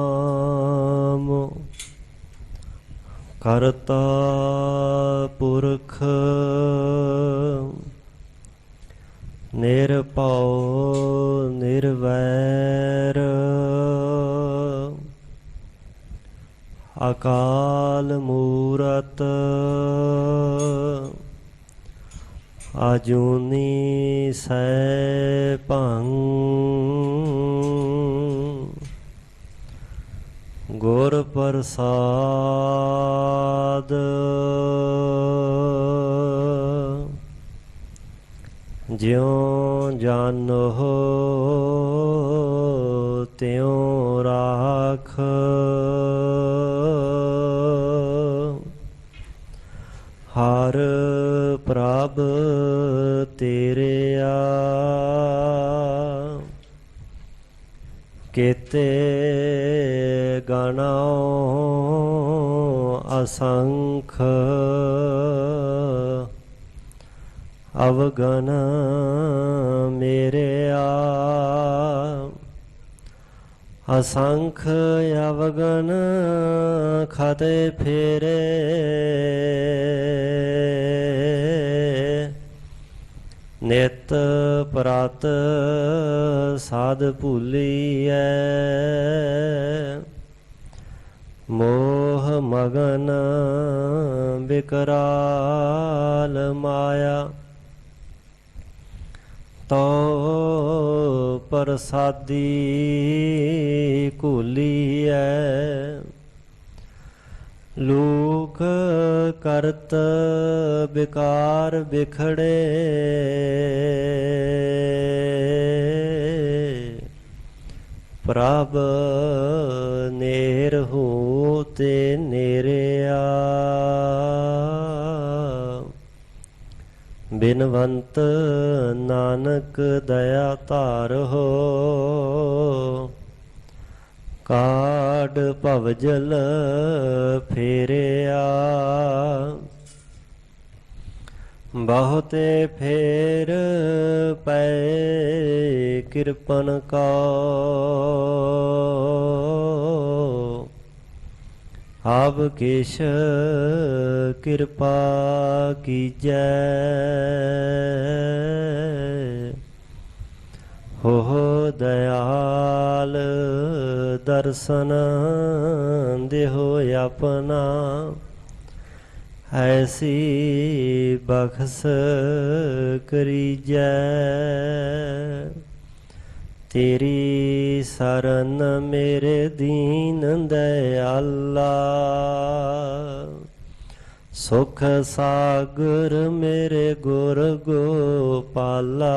ਸਤਿਨਾਮ ਕਰਤਾ ਪੁਰਖ ਨਿਰਭਉ ਨਿਰਵੈਰ ਅਕਾਲ ਮੂਰਤ ਆਜੂਨੀ ਸੈਭੰ ਗੁਰ ਪ੍ਰਸਾਦ ਜਿਉ ਜਾਨੋ ਤਿਉ ਰਾਖ ਹਰ ਪ੍ਰਭ ਤੇਰਿਆ ਕੀਤੇ ਗਣਾਉ ਅਸੰਖ ਅਵਗਨ ਮੇਰਿਆ ਅਸੰਖ ਅਵਗਨ ਖਤੇ ਫੇਰੇ ਨਿਤ ਪ੍ਰਤ ਸਾਧ ਭੁਲੀਐ ਮੋਹ ਮਗਨ ਬਿਕਰਾਲ ਮਾਇਆ ਤੋ ਪ੍ਰਸਾਦੀ ਘੁਲੀਐ ਲੋਕ ਕਰਤ ਬਿਕਾਰ ਬਿਖੜੇ ਪ੍ਰਭ ਨੇਰ ਹੋ ਤੇ ਨੇਰਿਆ ਬਿਨਵੰਤ ਨਾਨਕ ਦਇਆ ਧਾਰਹੁ ਕਾਢ ਭਵਜਲ ਫੇਰਿਆ ਬਹੁਤੇ ਫੇਰ ਪਏ ਕਿਰਪਨ ਕਾ ਆਪ ਕੇਸ਼ ਕਿਰਪਾ ਕੀਜੈ ਹੋ ਦਇਆਲ ਦਰਸ਼ਨ ਦੇਹੁ ਆਪਣਾ ਐਸੀ ਬਖਸ਼ ਕਰੀਜੈ ਤੇਰੀ ਸਰਨ ਮੇਰੇ ਦੀਨ ਦਇਆਲਾ ਸੁਖ ਸਾਗਰ ਮੇਰੇ ਗੁਰ ਗੋਪਾਲਾ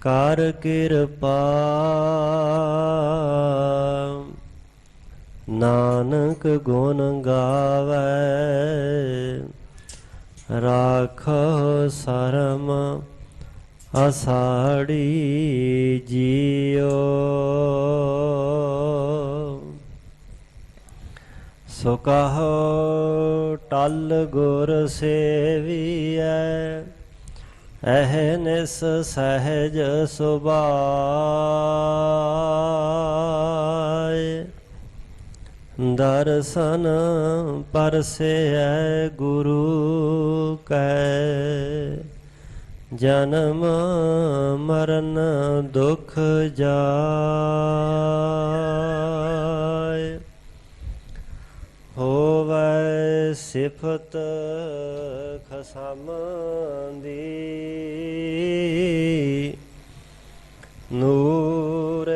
ਕਰ ਕਿਰਪਾ ਨਾਨਕ ਗੁਣ ਗਾਵੈ ਰਾਖੋ ਸਰਮ ਅਸਾੜੀ ਜੀਓ ਸੋ ਕਹੋ ਟਲ ਗੁਰ ਸੇਵੀਐ ਅਹਨਿਸ ਸਹਿਜ ਸੁਭਾਇ ਦਰਸ਼ਨ ਪਰਸੈ ਗੁਰੂ ਕੈ ਜਨਮ ਮਰਨ ਦੁਖ ਜਾਇ ਹੋਵੈ ਸਿਫਤ ਖਸਮ ਦੀ ਨੂਰ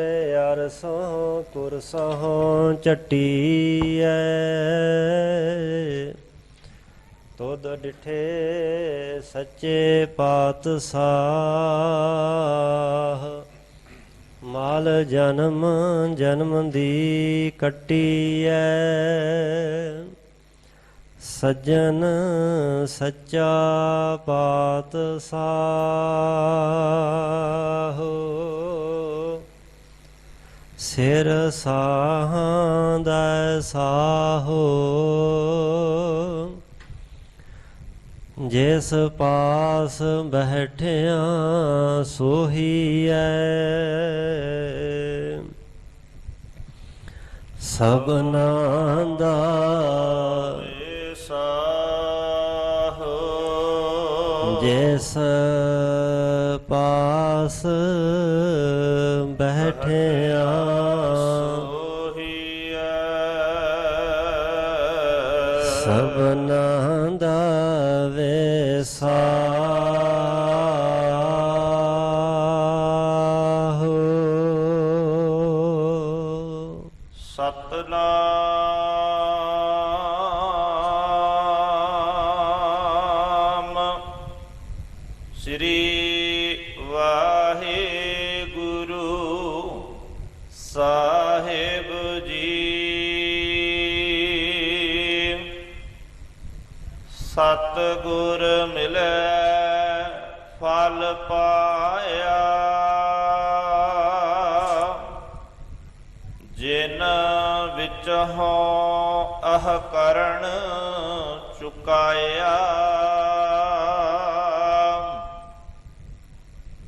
ਅਰਸੋਂ ਕੁਰਸੋਂ ਚੱਟੀਐ ਤੁਧ ਡਿਠੇ ਸੱਚੇ ਪਾਤਸ਼ਾਹ ਮਾਲ ਜਨਮ ਜਨਮ ਦੀ ਕੱਟੀਐ ਸੱਜਣ ਸੱਚਾ ਪਾਤਸ਼ਾਹ ਸਿਰ ਸਾਹਾਂ ਦਾ ਸਾਹੋ ਜਿਸ ਪਾਸ ਬੈਠਿਆ ਸੋਹੀਐ ਸਭਨਾਂ ਦਾ ਜਿਸ ਪਾਸ ਬੈਠਿਆ ਸਭਨਾਂ ਦਾ ਵੇਸਾਹੁ। ਸਤਨਾਮ ਸ੍ਰੀ ਵਾਹਿਗੁਰੂ ਸਾਹਿਬ ਜੀ। ਸਤਿਗੁਰ ਮਿਲੈ ਫਲ ਪਾਇਆ ਜਿਨ ਵਿੱਚ ਹੋਂ ਅਹ ਕਰਣ ਚੁਕਾਇਆ।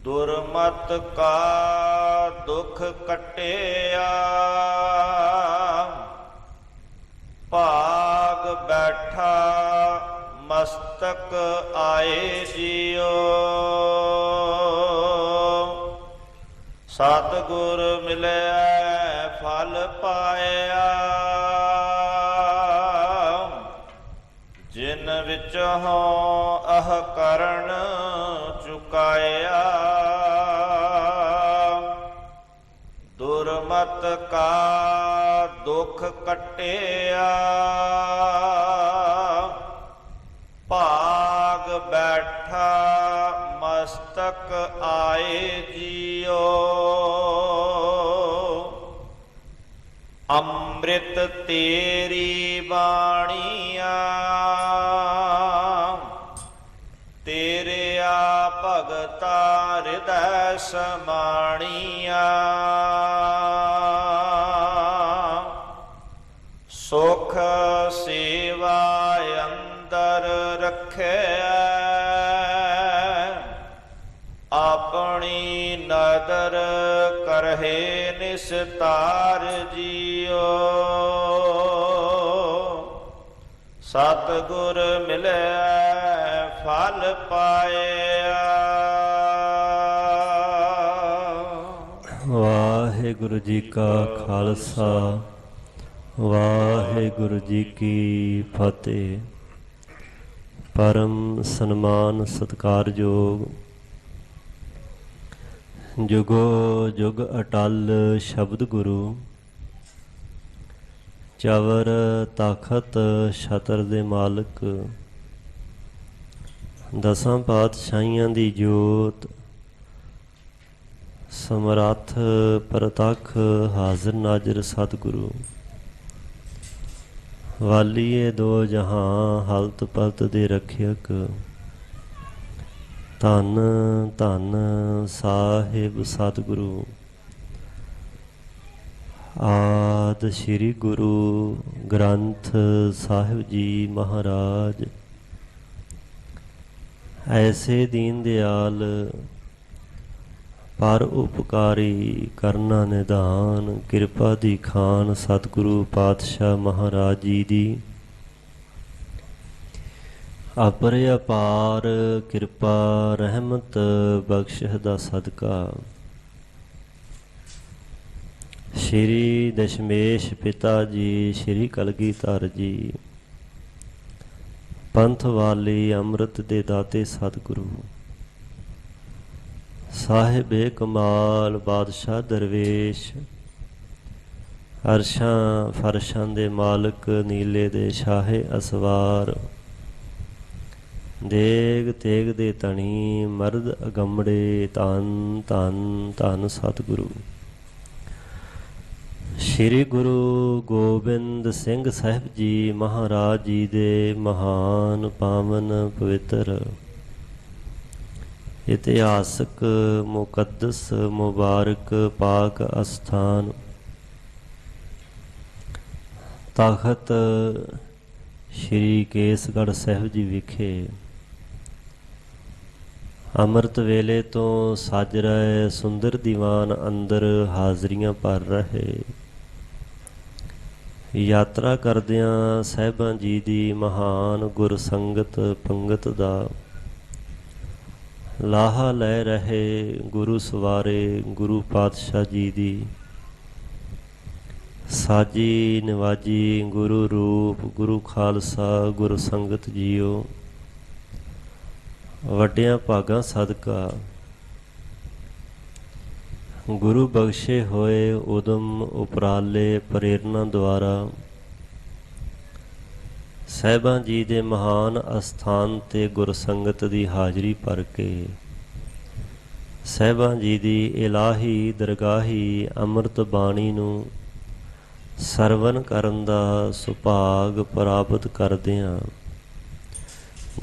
ਦੁਰਮਤ ਕਾ ਦੁਖ ਕਟਿਆ ਭਾਗ ਬੈਠਾ ਮਸਤਕ ਆਏ ਜੀਓ। ਸਤਿਗੁਰ ਮਿਲਿਆ ਫਲ ਪਾਇਆ ਜਿਨ ਵਿੱਚ ਹੋਂ ਅਹ ਕਰਣ ਚੁਕਾਇਆ। ਦੁਰਮਤ ਕਾ ਦੁਖ ਕਟਿਆ ਭਾਗ ਬੈਠਾ ਮਸਤਕ ਆਏ ਜੀਓ। ਅੰਮ੍ਰਿਤ ਤੇਰੀ ਬਾਣੀਆਂ ਤੇਰਿਆ ਭਗਤਾ ਹਿਰਦੈ ਸਮਾਣੀਆਂ। ਸੁਖ ਸੇਵਾ ਅੰਦਰ ਰੱਖਿਆ ਆਪਣੀ ਨਦਰ ਕਰਹਿ ਨਿਸਤਾਰ ਜੀਓ। ਸਤਿਗੁਰ ਮਿਲਿਆ ਫਲ ਪਾਇਆ। ਵਾਹਿਗੁਰੂ ਜੀ ਕਾ ਖਾਲਸਾ ਵਾਹਿਗੁਰੂ ਜੀ ਕੀ ਫਤਿਹ। ਪਰਮ ਸਨਮਾਨ ਸਤਿਕਾਰਯੋਗ ਜੁਗੋ ਜੁਗ ਅਟਲ ਸ਼ਬਦ ਗੁਰੂ ਚਵਰ ਤਖਤ ਛਤਰ ਦੇ ਮਾਲਕ ਦਸਾਂ ਪਾਤਸ਼ਾਹੀਆਂ ਦੀ ਜੋਤ ਸਮਰੱਥ ਪ੍ਰਤੱਖ ਹਾਜ਼ਰ ਨਾਜ਼ਰ ਸਤਿਗੁਰੂ ਵਾਲੀਏ ਦੋ ਜਹਾਂ ਹਲਤ ਪਲਤ ਦੇ ਰੱਖਿਅਕ ਧੰਨ ਧੰਨ ਸਾਹਿਬ ਸਤਿਗੁਰੂ ਆਦਿ ਸ੍ਰੀ ਗੁਰੂ ਗ੍ਰੰਥ ਸਾਹਿਬ ਜੀ ਮਹਾਰਾਜ। ਐਸੇ ਦੀਨ ਦਿਆਲ ਪਰ ਉਪਕਾਰੀ ਕਰਨਾ ਨਿਧਾਨ ਕਿਰਪਾ ਦੀ ਖਾਨ ਸਤਿਗੁਰੂ ਪਾਤਸ਼ਾਹ ਮਹਾਰਾਜ ਜੀ ਦੀ ਅਪਰ ਅਪਾਰ ਕਿਰਪਾ ਰਹਿਮਤ ਬਖਸ਼ਿਸ਼ ਦਾ ਸਦਕਾ ਸ਼੍ਰੀ ਦਸ਼ਮੇਸ਼ ਪਿਤਾ ਜੀ ਸ਼੍ਰੀ ਕਲਗੀਧਰ ਜੀ ਪੰਥ ਵਾਲੀ ਅੰਮ੍ਰਿਤ ਦੇ ਦਾਤੇ ਸਤਿਗੁਰੂ ਸਾਹਿਬੇ ਕਮਾਲ ਬਾਦਸ਼ਾਹ ਦਰਵੇਸ਼ ਅਰਸ਼ਾਂ ਫਰਸ਼ਾਂ ਦੇ ਮਾਲਕ ਨੀਲੇ ਦੇ ਸ਼ਾਹੇ ਅਸਵਾਰ ਦੇਗ ਤੇਗ ਦੇ ਧਣੀ ਮਰਦ ਅਗੰਮੜੇ ਧੰਨ ਧੰਨ ਧੰਨ ਸਤਿਗੁਰੂ ਸ਼੍ਰੀ ਗੁਰੂ ਗੋਬਿੰਦ ਸਿੰਘ ਸਾਹਿਬ ਜੀ ਮਹਾਰਾਜ ਜੀ ਦੇ ਮਹਾਨ ਪਾਵਨ ਪਵਿੱਤਰ ਇਤਿਹਾਸਕ ਮੁਕੱਦਸ ਮੁਬਾਰਕ ਪਾਕ ਅਸਥਾਨ ਤਖਤ ਸ਼੍ਰੀ ਕੇਸਗੜ੍ਹ ਸਾਹਿਬ ਜੀ ਵਿਖੇ ਅੰਮ੍ਰਿਤ ਵੇਲੇ ਤੋਂ ਸੱਜ ਰਹੇ ਸੁੰਦਰ ਦੀਵਾਨ ਅੰਦਰ ਹਾਜ਼ਰੀਆਂ ਭਰ ਰਹੇ। ਯਾਤਰਾ ਕਰਦਿਆਂ ਸਾਹਿਬਾਂ ਜੀ ਦੀ ਮਹਾਨ ਗੁਰ ਸੰਗਤ ਪੰਗਤ ਦਾ ਲਾਹਾ ਲੈ ਰਹੇ ਗੁਰੂ ਸਵਾਰੇ ਗੁਰੂ ਪਾਤਸ਼ਾਹ ਜੀ ਦੀ ਸਾਜੀ ਨਿਵਾਜੀ ਗੁਰੂ ਰੂਪ ਗੁਰੂ ਖਾਲਸਾ ਗੁਰੂ ਸੰਗਤ ਜੀਓ, ਵੱਡਿਆਂ ਭਾਗਾਂ ਸਦਕਾ ਗੁਰੂ ਬਖਸ਼ੇ ਹੋਏ ਉਦਮ ਉਪਰਾਲੇ ਪ੍ਰੇਰਨਾ ਦੁਆਰਾ ਸਾਹਿਬਾਂ ਜੀ ਦੇ ਮਹਾਨ ਅਸਥਾਨ ਤੇ ਗੁਰਸੰਗਤ ਦੀ ਹਾਜ਼ਰੀ ਭਰ ਕੇ ਸਾਹਿਬਾਂ ਜੀ ਦੀ ਇਲਾਹੀ ਦਰਗਾਹੀ ਅੰਮ੍ਰਿਤ ਬਾਣੀ ਨੂੰ ਸਰਵਨ ਕਰਨ ਦਾ ਸੁਭਾਗ ਪ੍ਰਾਪਤ ਕਰਦਿਆਂ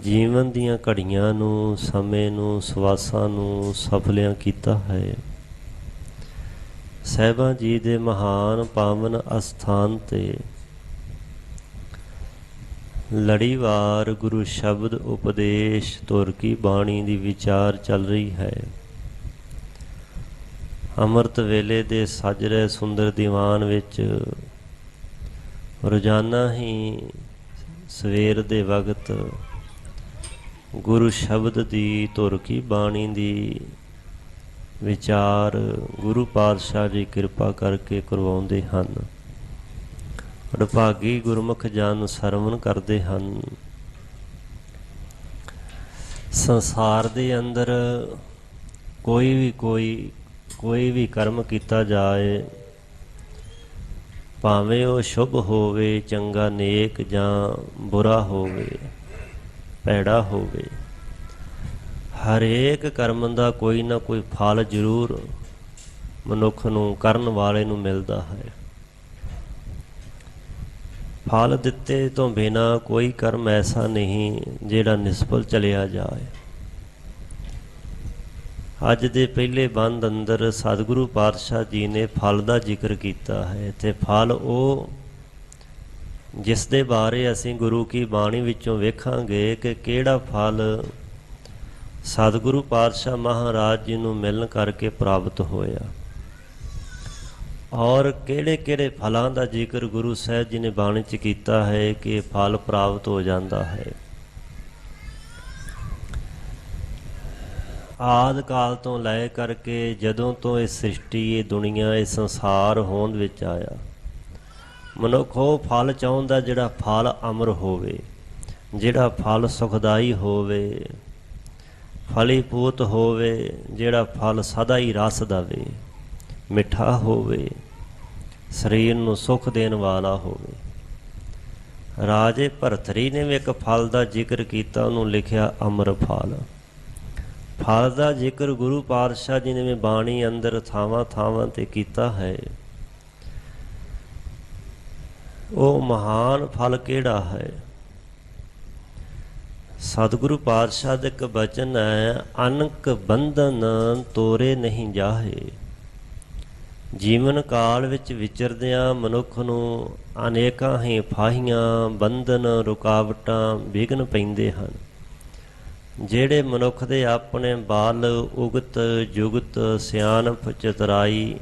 ਜੀਵਨ ਦੀਆਂ ਘੜੀਆਂ ਨੂੰ ਸਮੇਂ ਨੂੰ ਸਵਾਸਾਂ ਨੂੰ ਸਫਲਿਆਂ ਕੀਤਾ ਹੈ। ਸਾਹਿਬਾਂ ਜੀ ਦੇ ਮਹਾਨ ਪਾਵਨ ਅਸਥਾਨ ਤੇ ਲੜੀਵਾਰ ਗੁਰੂ ਸ਼ਬਦ ਉਪਦੇਸ਼ ਤੁਰ ਕੀ ਬਾਣੀ ਦੀ ਵਿਚਾਰ ਚੱਲ ਰਹੀ ਹੈ। ਅੰਮ੍ਰਿਤ ਵੇਲੇ ਦੇ ਸੱਜ ਰਹੇ ਸੁੰਦਰ ਦੀਵਾਨ ਵਿੱਚ ਰੋਜ਼ਾਨਾ ਹੀ ਸਵੇਰ ਦੇ ਵਕਤ ਗੁਰੂ ਸ਼ਬਦ ਦੀ ਤੁਰ ਕੀ ਬਾਣੀ ਦੀ ਵਿਚਾਰ ਗੁਰੂ ਪਾਤਸ਼ਾਹ ਜੀ ਕਿਰਪਾ ਕਰਕੇ ਕਰਵਾਉਂਦੇ ਹਨ। ਵਡਭਾਗੀ ਗੁਰਮੁਖ ਜਨ ਸਰਵਣ ਕਰਦੇ ਹਨ। ਸੰਸਾਰ ਦੇ ਅੰਦਰ ਕੋਈ ਵੀ ਕਰਮ ਕੀਤਾ ਜਾਏ, ਭਾਵੇਂ ਉਹ ਸ਼ੁਭ ਹੋਵੇ ਚੰਗਾ ਨੇਕ ਜਾਂ ਬੁਰਾ ਹੋਵੇ ਭੈੜਾ ਹੋਵੇ, ਹਰੇਕ ਕਰਮ ਦਾ ਕੋਈ ਨਾ ਕੋਈ ਫਲ ਜ਼ਰੂਰ ਮਨੁੱਖ ਨੂੰ ਕਰਨ ਵਾਲੇ ਨੂੰ ਮਿਲਦਾ ਹੈ। ਫਲ ਦਿੱਤੇ ਤੋਂ ਬਿਨਾਂ ਕੋਈ ਕਰਮ ਐਸਾ ਨਹੀਂ ਜਿਹੜਾ ਨਿਸਫਲ ਚਲਿਆ ਜਾਏ। ਅੱਜ ਦੇ ਪਹਿਲੇ ਬੰਦ ਅੰਦਰ ਸਤਿਗੁਰੂ ਪਾਤਸ਼ਾਹ ਜੀ ਨੇ ਫਲ ਦਾ ਜ਼ਿਕਰ ਕੀਤਾ ਹੈ ਤੇ ਫਲ ਉਹ ਜਿਸ ਦੇ ਬਾਰੇ ਅਸੀਂ ਗੁਰੂ ਕੀ ਬਾਣੀ ਵਿੱਚੋਂ ਵੇਖਾਂਗੇ ਕਿ ਕਿਹੜਾ ਫਲ ਸਤਿਗੁਰੂ ਪਾਤਸ਼ਾਹ ਮਹਾਰਾਜ ਜੀ ਨੂੰ ਮਿਲਣ ਕਰਕੇ ਪ੍ਰਾਪਤ ਹੋਇਆ ਔਰ ਕਿਹੜੇ ਫਲਾਂ ਦਾ ਜ਼ਿਕਰ ਗੁਰੂ ਸਾਹਿਬ ਜੀ ਨੇ ਬਾਣੀ 'ਚ ਕੀਤਾ ਹੈ ਕਿ ਫਲ ਪ੍ਰਾਪਤ ਹੋ ਜਾਂਦਾ ਹੈ। ਆਦਿ ਕਾਲ ਤੋਂ ਲੈ ਕਰਕੇ ਜਦੋਂ ਤੋਂ ਇਹ ਸ੍ਰਿਸ਼ਟੀ ਇਹ ਦੁਨੀਆ ਇਹ ਸੰਸਾਰ ਹੋਂਦ ਵਿੱਚ ਆਇਆ, ਮਨੁੱਖ ਉਹ ਫਲ ਚਾਹੁੰਦਾ ਜਿਹੜਾ ਫਲ ਅਮਰ ਹੋਵੇ, ਜਿਹੜਾ ਫਲ ਸੁਖਦਾਈ ਹੋਵੇ, ਫਲੀਭੂਤ ਹੋਵੇ, ਜਿਹੜਾ ਫਲ ਸਦਾ ਹੀ ਰਸ ਦੇਵੇ, ਮਿੱਠਾ ਹੋਵੇ, ਸਰੀਰ ਨੂੰ ਸੁੱਖ ਦੇਣ ਵਾਲਾ ਹੋਵੇ। ਰਾਜੇ ਭਰਤਰੀ ਨੇ ਵੀ ਇੱਕ ਫਲ ਦਾ ਜ਼ਿਕਰ ਕੀਤਾ, ਉਹਨੂੰ ਲਿਖਿਆ ਅਮਰ ਫਲ। ਫਲ ਦਾ ਜ਼ਿਕਰ ਗੁਰੂ ਪਾਤਸ਼ਾਹ ਜੀ ਨੇ ਵੀ ਬਾਣੀ ਅੰਦਰ ਥਾਵਾਂ ਤੇ ਕੀਤਾ ਹੈ। ਉਹ ਮਹਾਨ ਫਲ ਕਿਹੜਾ ਹੈ? ਸਤਿਗੁਰੂ ਪਾਤਸ਼ਾਹ ਦਾ ਇੱਕ ਬਚਨ ਹੈ, ਅਨਕ ਬੰਧਨ ਤੋਰੇ ਨਹੀਂ ਜਾਹੇ। ਜੀਵਨ ਕਾਲ ਵਿੱਚ ਵਿਚਰਦਿਆਂ ਮਨੁੱਖ ਨੂੰ ਅਨੇਕਾਂ ਹੀ ਫਾਹੀਆਂ ਬੰਧਨ ਰੁਕਾਵਟਾਂ ਵਿਘਨ ਪੈਂਦੇ ਹਨ, ਜਿਹੜੇ ਮਨੁੱਖ ਦੇ ਆਪਣੇ ਬਲ ਉਗਤ ਜੁਗਤ ਸਿਆਣਪ ਚਤੁਰਾਈ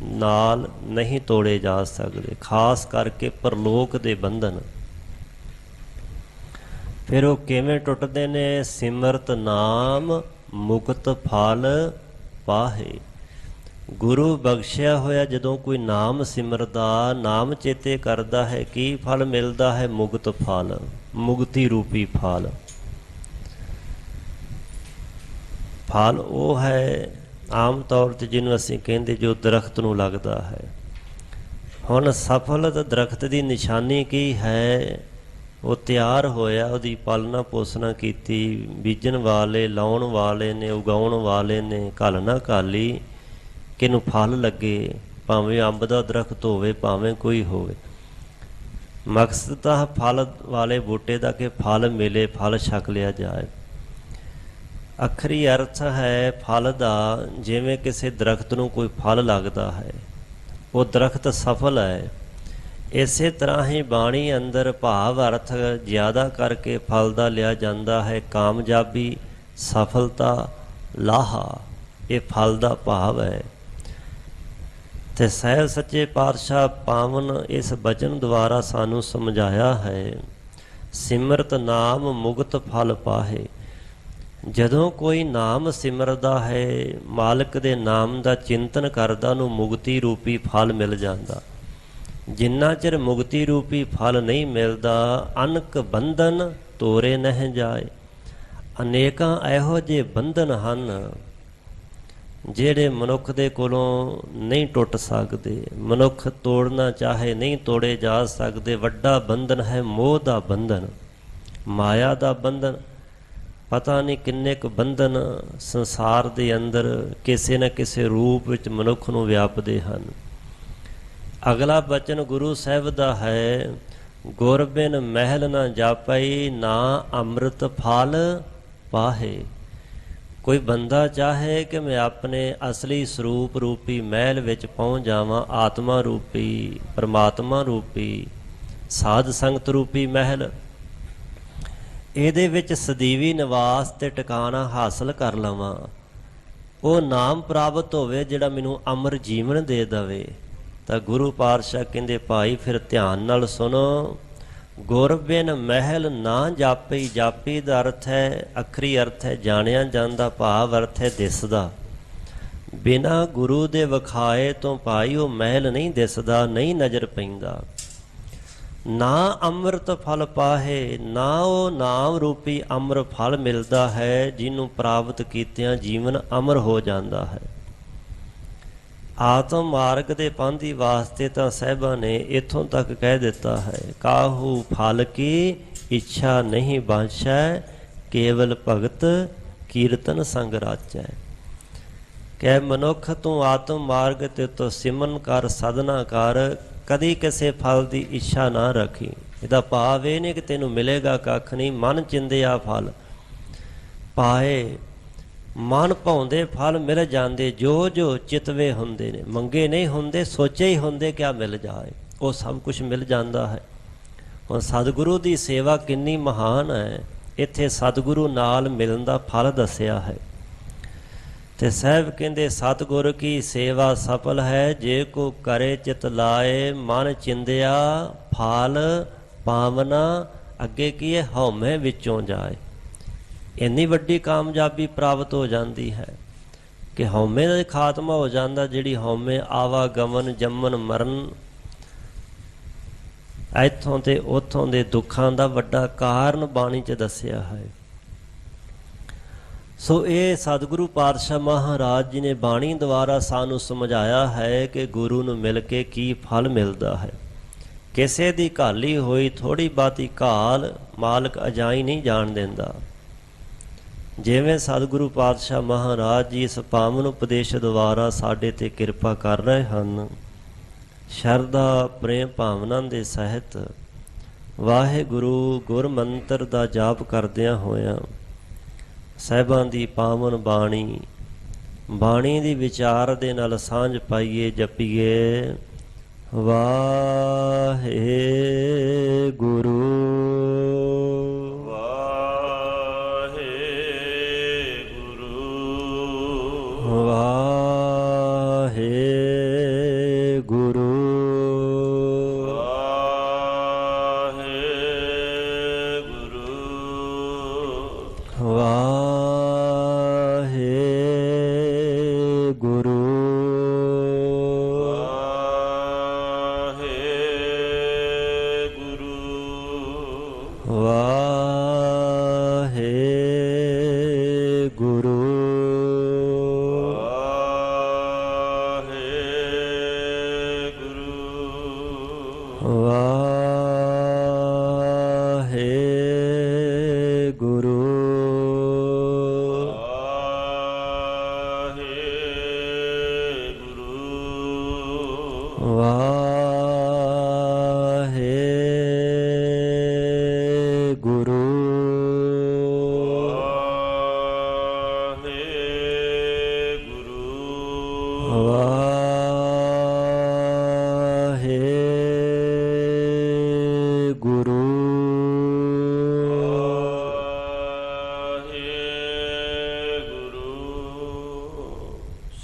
ਨਾਲ ਨਹੀਂ ਤੋੜੇ ਜਾ ਸਕਦੇ, ਖਾਸ ਕਰਕੇ ਪਰਲੋਕ ਦੇ ਬੰਧਨ। ਫਿਰ ਉਹ ਕਿਵੇਂ ਟੁੱਟਦੇ ਨੇ? ਸਿਮਰਤ ਨਾਮ ਮੁਕਤ ਫਲ ਪਾਹੇ। ਗੁਰੂ ਬਖਸ਼ਿਆ ਹੋਇਆ ਜਦੋਂ ਕੋਈ ਨਾਮ ਸਿਮਰਦਾ, ਨਾਮ ਚੇਤੇ ਕਰਦਾ ਹੈ, ਕੀ ਫਲ ਮਿਲਦਾ ਹੈ? ਮੁਕਤ ਫਲ, ਮੁਕਤੀ ਰੂਪੀ ਫਲ। ਫਲ ਉਹ ਹੈ ਆਮ ਤੌਰ 'ਤੇ ਜਿਹਨੂੰ ਅਸੀਂ ਕਹਿੰਦੇ ਜੋ ਦਰਖਤ ਨੂੰ ਲੱਗਦਾ ਹੈ। ਹੁਣ ਸਫਲ ਦਰਖਤ ਦੀ ਨਿਸ਼ਾਨੀ ਕੀ ਹੈ? ਉਹ ਤਿਆਰ ਹੋਇਆ, ਉਹਦੀ ਪਾਲਣਾ ਪੋਸ਼ਣਾ ਕੀਤੀ, ਬੀਜਣ ਵਾਲੇ ਲਾਉਣ ਵਾਲੇ ਨੇ, ਉਗਾਉਣ ਵਾਲੇ ਨੇ ਘੱਲ ਨਾ ਘਾਲੀ ਕਿ ਇਹਨੂੰ ਫਲ ਲੱਗੇ, ਭਾਵੇਂ ਅੰਬ ਦਾ ਦਰਖਤ ਹੋਵੇ ਭਾਵੇਂ ਕੋਈ ਹੋਵੇ। ਮਕਸਦ ਤਾਂ ਫਲ ਵਾਲੇ ਬੂਟੇ ਦਾ ਕਿ ਫਲ ਮਿਲੇ, ਫਲ ਛਕ ਲਿਆ ਜਾਏ। ਅਖਰੀ ਅਰਥ ਹੈ ਫਲ ਦਾ, ਜਿਵੇਂ ਕਿਸੇ ਦਰਖਤ ਨੂੰ ਕੋਈ ਫਲ ਲੱਗਦਾ ਹੈ, ਉਹ ਦਰਖਤ ਸਫਲ ਹੈ। ਇਸੇ ਤਰ੍ਹਾਂ ਹੀ ਬਾਣੀ ਅੰਦਰ ਭਾਵ ਅਰਥ ਜ਼ਿਆਦਾ ਕਰਕੇ ਫਲ ਦਾ ਲਿਆ ਜਾਂਦਾ ਹੈ, ਕਾਮਯਾਬੀ ਸਫਲਤਾ ਲਾਹਾ ਇਹ ਫਲ ਦਾ ਭਾਵ ਹੈ। ਤੇ ਸਹਿਬ ਸੱਚੇ ਪਾਤਸ਼ਾਹ ਪਾਵਨ ਇਸ ਬਚਨ ਦੁਆਰਾ ਸਾਨੂੰ ਸਮਝਾਇਆ ਹੈ, ਸਿਮਰਤ ਨਾਮ ਮੁਕਤ ਫਲ ਪਾਹੇ। ਜਦੋਂ ਕੋਈ ਨਾਮ ਸਿਮਰਦਾ ਹੈ, ਮਾਲਕ ਦੇ ਨਾਮ ਦਾ ਚਿੰਤਨ ਕਰਦਾ, ਉਹਨੂੰ ਮੁਕਤੀ ਰੂਪੀ ਫਲ ਮਿਲ ਜਾਂਦਾ। ਜਿੰਨਾ ਚਿਰ ਮੁਕਤੀ ਰੂਪੀ ਫਲ ਨਹੀਂ ਮਿਲਦਾ, ਅਨਕ ਬੰਧਨ ਤੋਰੇ ਨਹੀਂ ਜਾਏ। ਅਨੇਕਾਂ ਇਹੋ ਜਿਹੇ ਬੰਧਨ ਹਨ ਜਿਹੜੇ ਮਨੁੱਖ ਦੇ ਕੋਲੋਂ ਨਹੀਂ ਟੁੱਟ ਸਕਦੇ। ਮਨੁੱਖ ਤੋੜਨਾ ਚਾਹੇ ਨਹੀਂ ਤੋੜੇ ਜਾ ਸਕਦੇ। ਵੱਡਾ ਬੰਧਨ ਹੈ ਮੋਹ ਦਾ ਬੰਧਨ, ਮਾਇਆ ਦਾ ਬੰਧਨ। ਪਤਾ ਨਹੀਂ ਕਿੰਨੇ ਕੁ ਬੰਧਨ ਸੰਸਾਰ ਦੇ ਅੰਦਰ ਕਿਸੇ ਨਾ ਕਿਸੇ ਰੂਪ ਵਿੱਚ ਮਨੁੱਖ ਨੂੰ ਵਿਆਪਦੇ ਹਨ। ਅਗਲਾ ਬਚਨ ਗੁਰੂ ਸਾਹਿਬ ਦਾ ਹੈ, ਗੁਰ ਬਿਨ ਮਹਿਲ ਨਾ ਜਾਪਈ, ਨਾ ਅੰਮ੍ਰਿਤ ਫਲ ਪਾਹੇ। ਕੋਈ ਬੰਦਾ ਚਾਹੇ ਕਿ ਮੈਂ ਆਪਣੇ ਅਸਲੀ ਸਰੂਪ ਰੂਪੀ ਮਹਿਲ ਵਿੱਚ ਪਹੁੰਚ ਜਾਵਾਂ, ਆਤਮਾ ਰੂਪੀ, ਪਰਮਾਤਮਾ ਰੂਪੀ, ਸਾਧ ਸੰਗਤ ਰੂਪੀ ਮਹਿਲ, ਇਹਦੇ ਵਿੱਚ ਸਦੀਵੀ ਨਿਵਾਸ ਤੇ ਟਿਕਾਣਾ ਹਾਸਲ ਕਰ ਲਵਾਂ, ਉਹ ਨਾਮ ਪ੍ਰਾਪਤ ਹੋਵੇ ਜਿਹੜਾ ਮੈਨੂੰ ਅਮਰ ਜੀਵਨ ਦੇ ਦੇਵੇ। ਤਾਂ ਗੁਰੂ ਪਾਤਸ਼ਾਹ ਕਹਿੰਦੇ ਭਾਈ ਫਿਰ ਧਿਆਨ ਨਾਲ ਸੁਣੋ, ਗੁਰ ਬਿਨ ਮਹਿਲ ਨਾ ਜਾਪੀ। ਜਾਪੀ ਦਾ ਅਰਥ ਹੈ, ਅੱਖਰੀ ਅਰਥ ਹੈ ਜਾਣਿਆ ਜਾਂਦਾ, ਭਾਵ ਅਰਥ ਹੈ ਦਿਸਦਾ। ਬਿਨਾਂ ਗੁਰੂ ਦੇ ਵਿਖਾਏ ਤੋਂ ਭਾਈ ਉਹ ਮਹਿਲ ਨਹੀਂ ਦਿਸਦਾ, ਨਹੀਂ ਨਜ਼ਰ ਪੈਂਦਾ। ਨਾ ਅੰਮ੍ਰਿਤ ਫਲ ਪਾਹੇ, ਨਾ ਉਹ ਨਾਮ ਰੂਪੀ ਅੰਮ੍ਰ ਫਲ ਮਿਲਦਾ ਹੈ ਜਿਹਨੂੰ ਪ੍ਰਾਪਤ ਕੀਤਿਆਂ ਜੀਵਨ ਅਮਰ ਹੋ ਜਾਂਦਾ ਹੈ। ਆਤਮ ਮਾਰਗ ਦੇ ਪਾਂਧੀ ਵਾਸਤੇ ਤਾਂ ਸਾਹਿਬਾਂ ਨੇ ਇੱਥੋਂ ਤੱਕ ਕਹਿ ਦਿੱਤਾ ਹੈ, ਕਾਹੂ ਫਲ ਕੀ ਇੱਛਾ ਨਹੀਂ ਬਾਂਛੈ, ਕੇਵਲ ਭਗਤ ਕੀਰਤਨ ਸੰਗ ਰਾਚੈ। ਕਹਿ ਮਨੁੱਖ ਤੂੰ ਆਤਮ ਮਾਰਗ ਤੇ ਤੋਂ ਸਿਮਰਨ ਕਰ, ਸਾਧਨਾ ਕਰ, ਕਦੀ ਕਿਸੇ ਫਲ ਦੀ ਇੱਛਾ ਨਾ ਰੱਖੀ। ਇਹਦਾ ਭਾਵ ਇਹ ਨਹੀਂ ਕਿ ਤੈਨੂੰ ਮਿਲੇਗਾ ਕੱਖ ਨਹੀਂ। ਮਨ ਚਿੰਦਿਆ ਫਲ ਪਾਏ, ਮਨ ਭਾਉਂਦੇ ਫਲ ਮਿਲ ਜਾਂਦੇ, ਜੋ ਜੋ ਚਿਤਵੇ ਹੁੰਦੇ ਨੇ। ਮੰਗੇ ਨਹੀਂ ਹੁੰਦੇ, ਸੋਚੇ ਹੀ ਹੁੰਦੇ ਕਿ ਆ ਮਿਲ ਜਾਏ, ਉਹ ਸਭ ਕੁਝ ਮਿਲ ਜਾਂਦਾ ਹੈ। ਹੁਣ ਸਤਿਗੁਰੂ ਦੀ ਸੇਵਾ ਕਿੰਨੀ ਮਹਾਨ ਹੈ। ਇੱਥੇ ਸਤਿਗੁਰੂ ਨਾਲ ਮਿਲਣ ਦਾ ਫਲ ਦੱਸਿਆ ਹੈ। ਤੇ ਸਾਹਿਬ ਕਹਿੰਦੇ ਸਤਿਗੁਰ ਕੀ ਸੇਵਾ ਸਫਲ ਹੈ, ਜੇ ਕੋ ਕਰੇ ਚਿਤ ਲਾਏ, ਮਨ ਚਿੰਦਿਆ ਫਲ ਪਾਵਨਾ। ਅੱਗੇ ਕੀ ਹੈ, ਹਉਮੈ ਵਿੱਚੋਂ ਜਾਏ। ਇੰਨੀ ਵੱਡੀ ਕਾਮਯਾਬੀ ਪ੍ਰਾਪਤ ਹੋ ਜਾਂਦੀ ਹੈ ਕਿ ਹਉਮੈ ਦਾ ਖਾਤਮਾ ਹੋ ਜਾਂਦਾ। ਜਿਹੜੀ ਹਉਮੈ ਆਵਾਗਮਨ, ਜੰਮਣ ਮਰਨ, ਇੱਥੋਂ ਤੇ ਉੱਥੋਂ ਦੇ ਦੁੱਖਾਂ ਦਾ ਵੱਡਾ ਕਾਰਨ ਬਾਣੀ 'ਚ ਦੱਸਿਆ ਹੈ। ਸੋ ਇਹ ਸਤਿਗੁਰੂ ਪਾਤਸ਼ਾਹ ਮਹਾਰਾਜ ਜੀ ਨੇ ਬਾਣੀ ਦੁਆਰਾ ਸਾਨੂੰ ਸਮਝਾਇਆ ਹੈ ਕਿ ਗੁਰੂ ਨੂੰ ਮਿਲ ਕੇ ਕੀ ਫਲ ਮਿਲਦਾ ਹੈ। ਕਿਸੇ ਦੀ ਘਾਲੀ ਹੋਈ ਥੋੜ੍ਹੀ ਬਾਤੀ ਘਾਲ ਮਾਲਕ ਅਜਾਈ ਨਹੀਂ ਜਾਣ ਦਿੰਦਾ। ਜਿਵੇਂ ਸਤਿਗੁਰੂ ਪਾਤਸ਼ਾਹ ਮਹਾਰਾਜ ਜੀ ਇਸ ਪਾਵਨ ਉਪਦੇਸ਼ ਦੁਆਰਾ ਸਾਡੇ ਤੇ ਕਿਰਪਾ ਕਰ ਰਹੇ ਹਨ, ਸ਼ਰਧਾ ਪ੍ਰੇਮ ਭਾਵਨਾ ਦੇ ਸਹਿਤ ਵਾਹਿਗੁਰੂ ਗੁਰ ਮੰਤਰ ਦਾ ਜਾਪ ਕਰਦਿਆਂ ਹੋਇਆਂ ਸਾਹਿਬਾਂ ਦੀ ਪਾਵਨ ਬਾਣੀ, ਬਾਣੀ ਦੀ ਵਿਚਾਰ ਦੇ ਨਾਲ ਸਾਂਝ ਪਾਈਏ, ਜਪੀਏ ਵਾਹਿਗੁਰੂ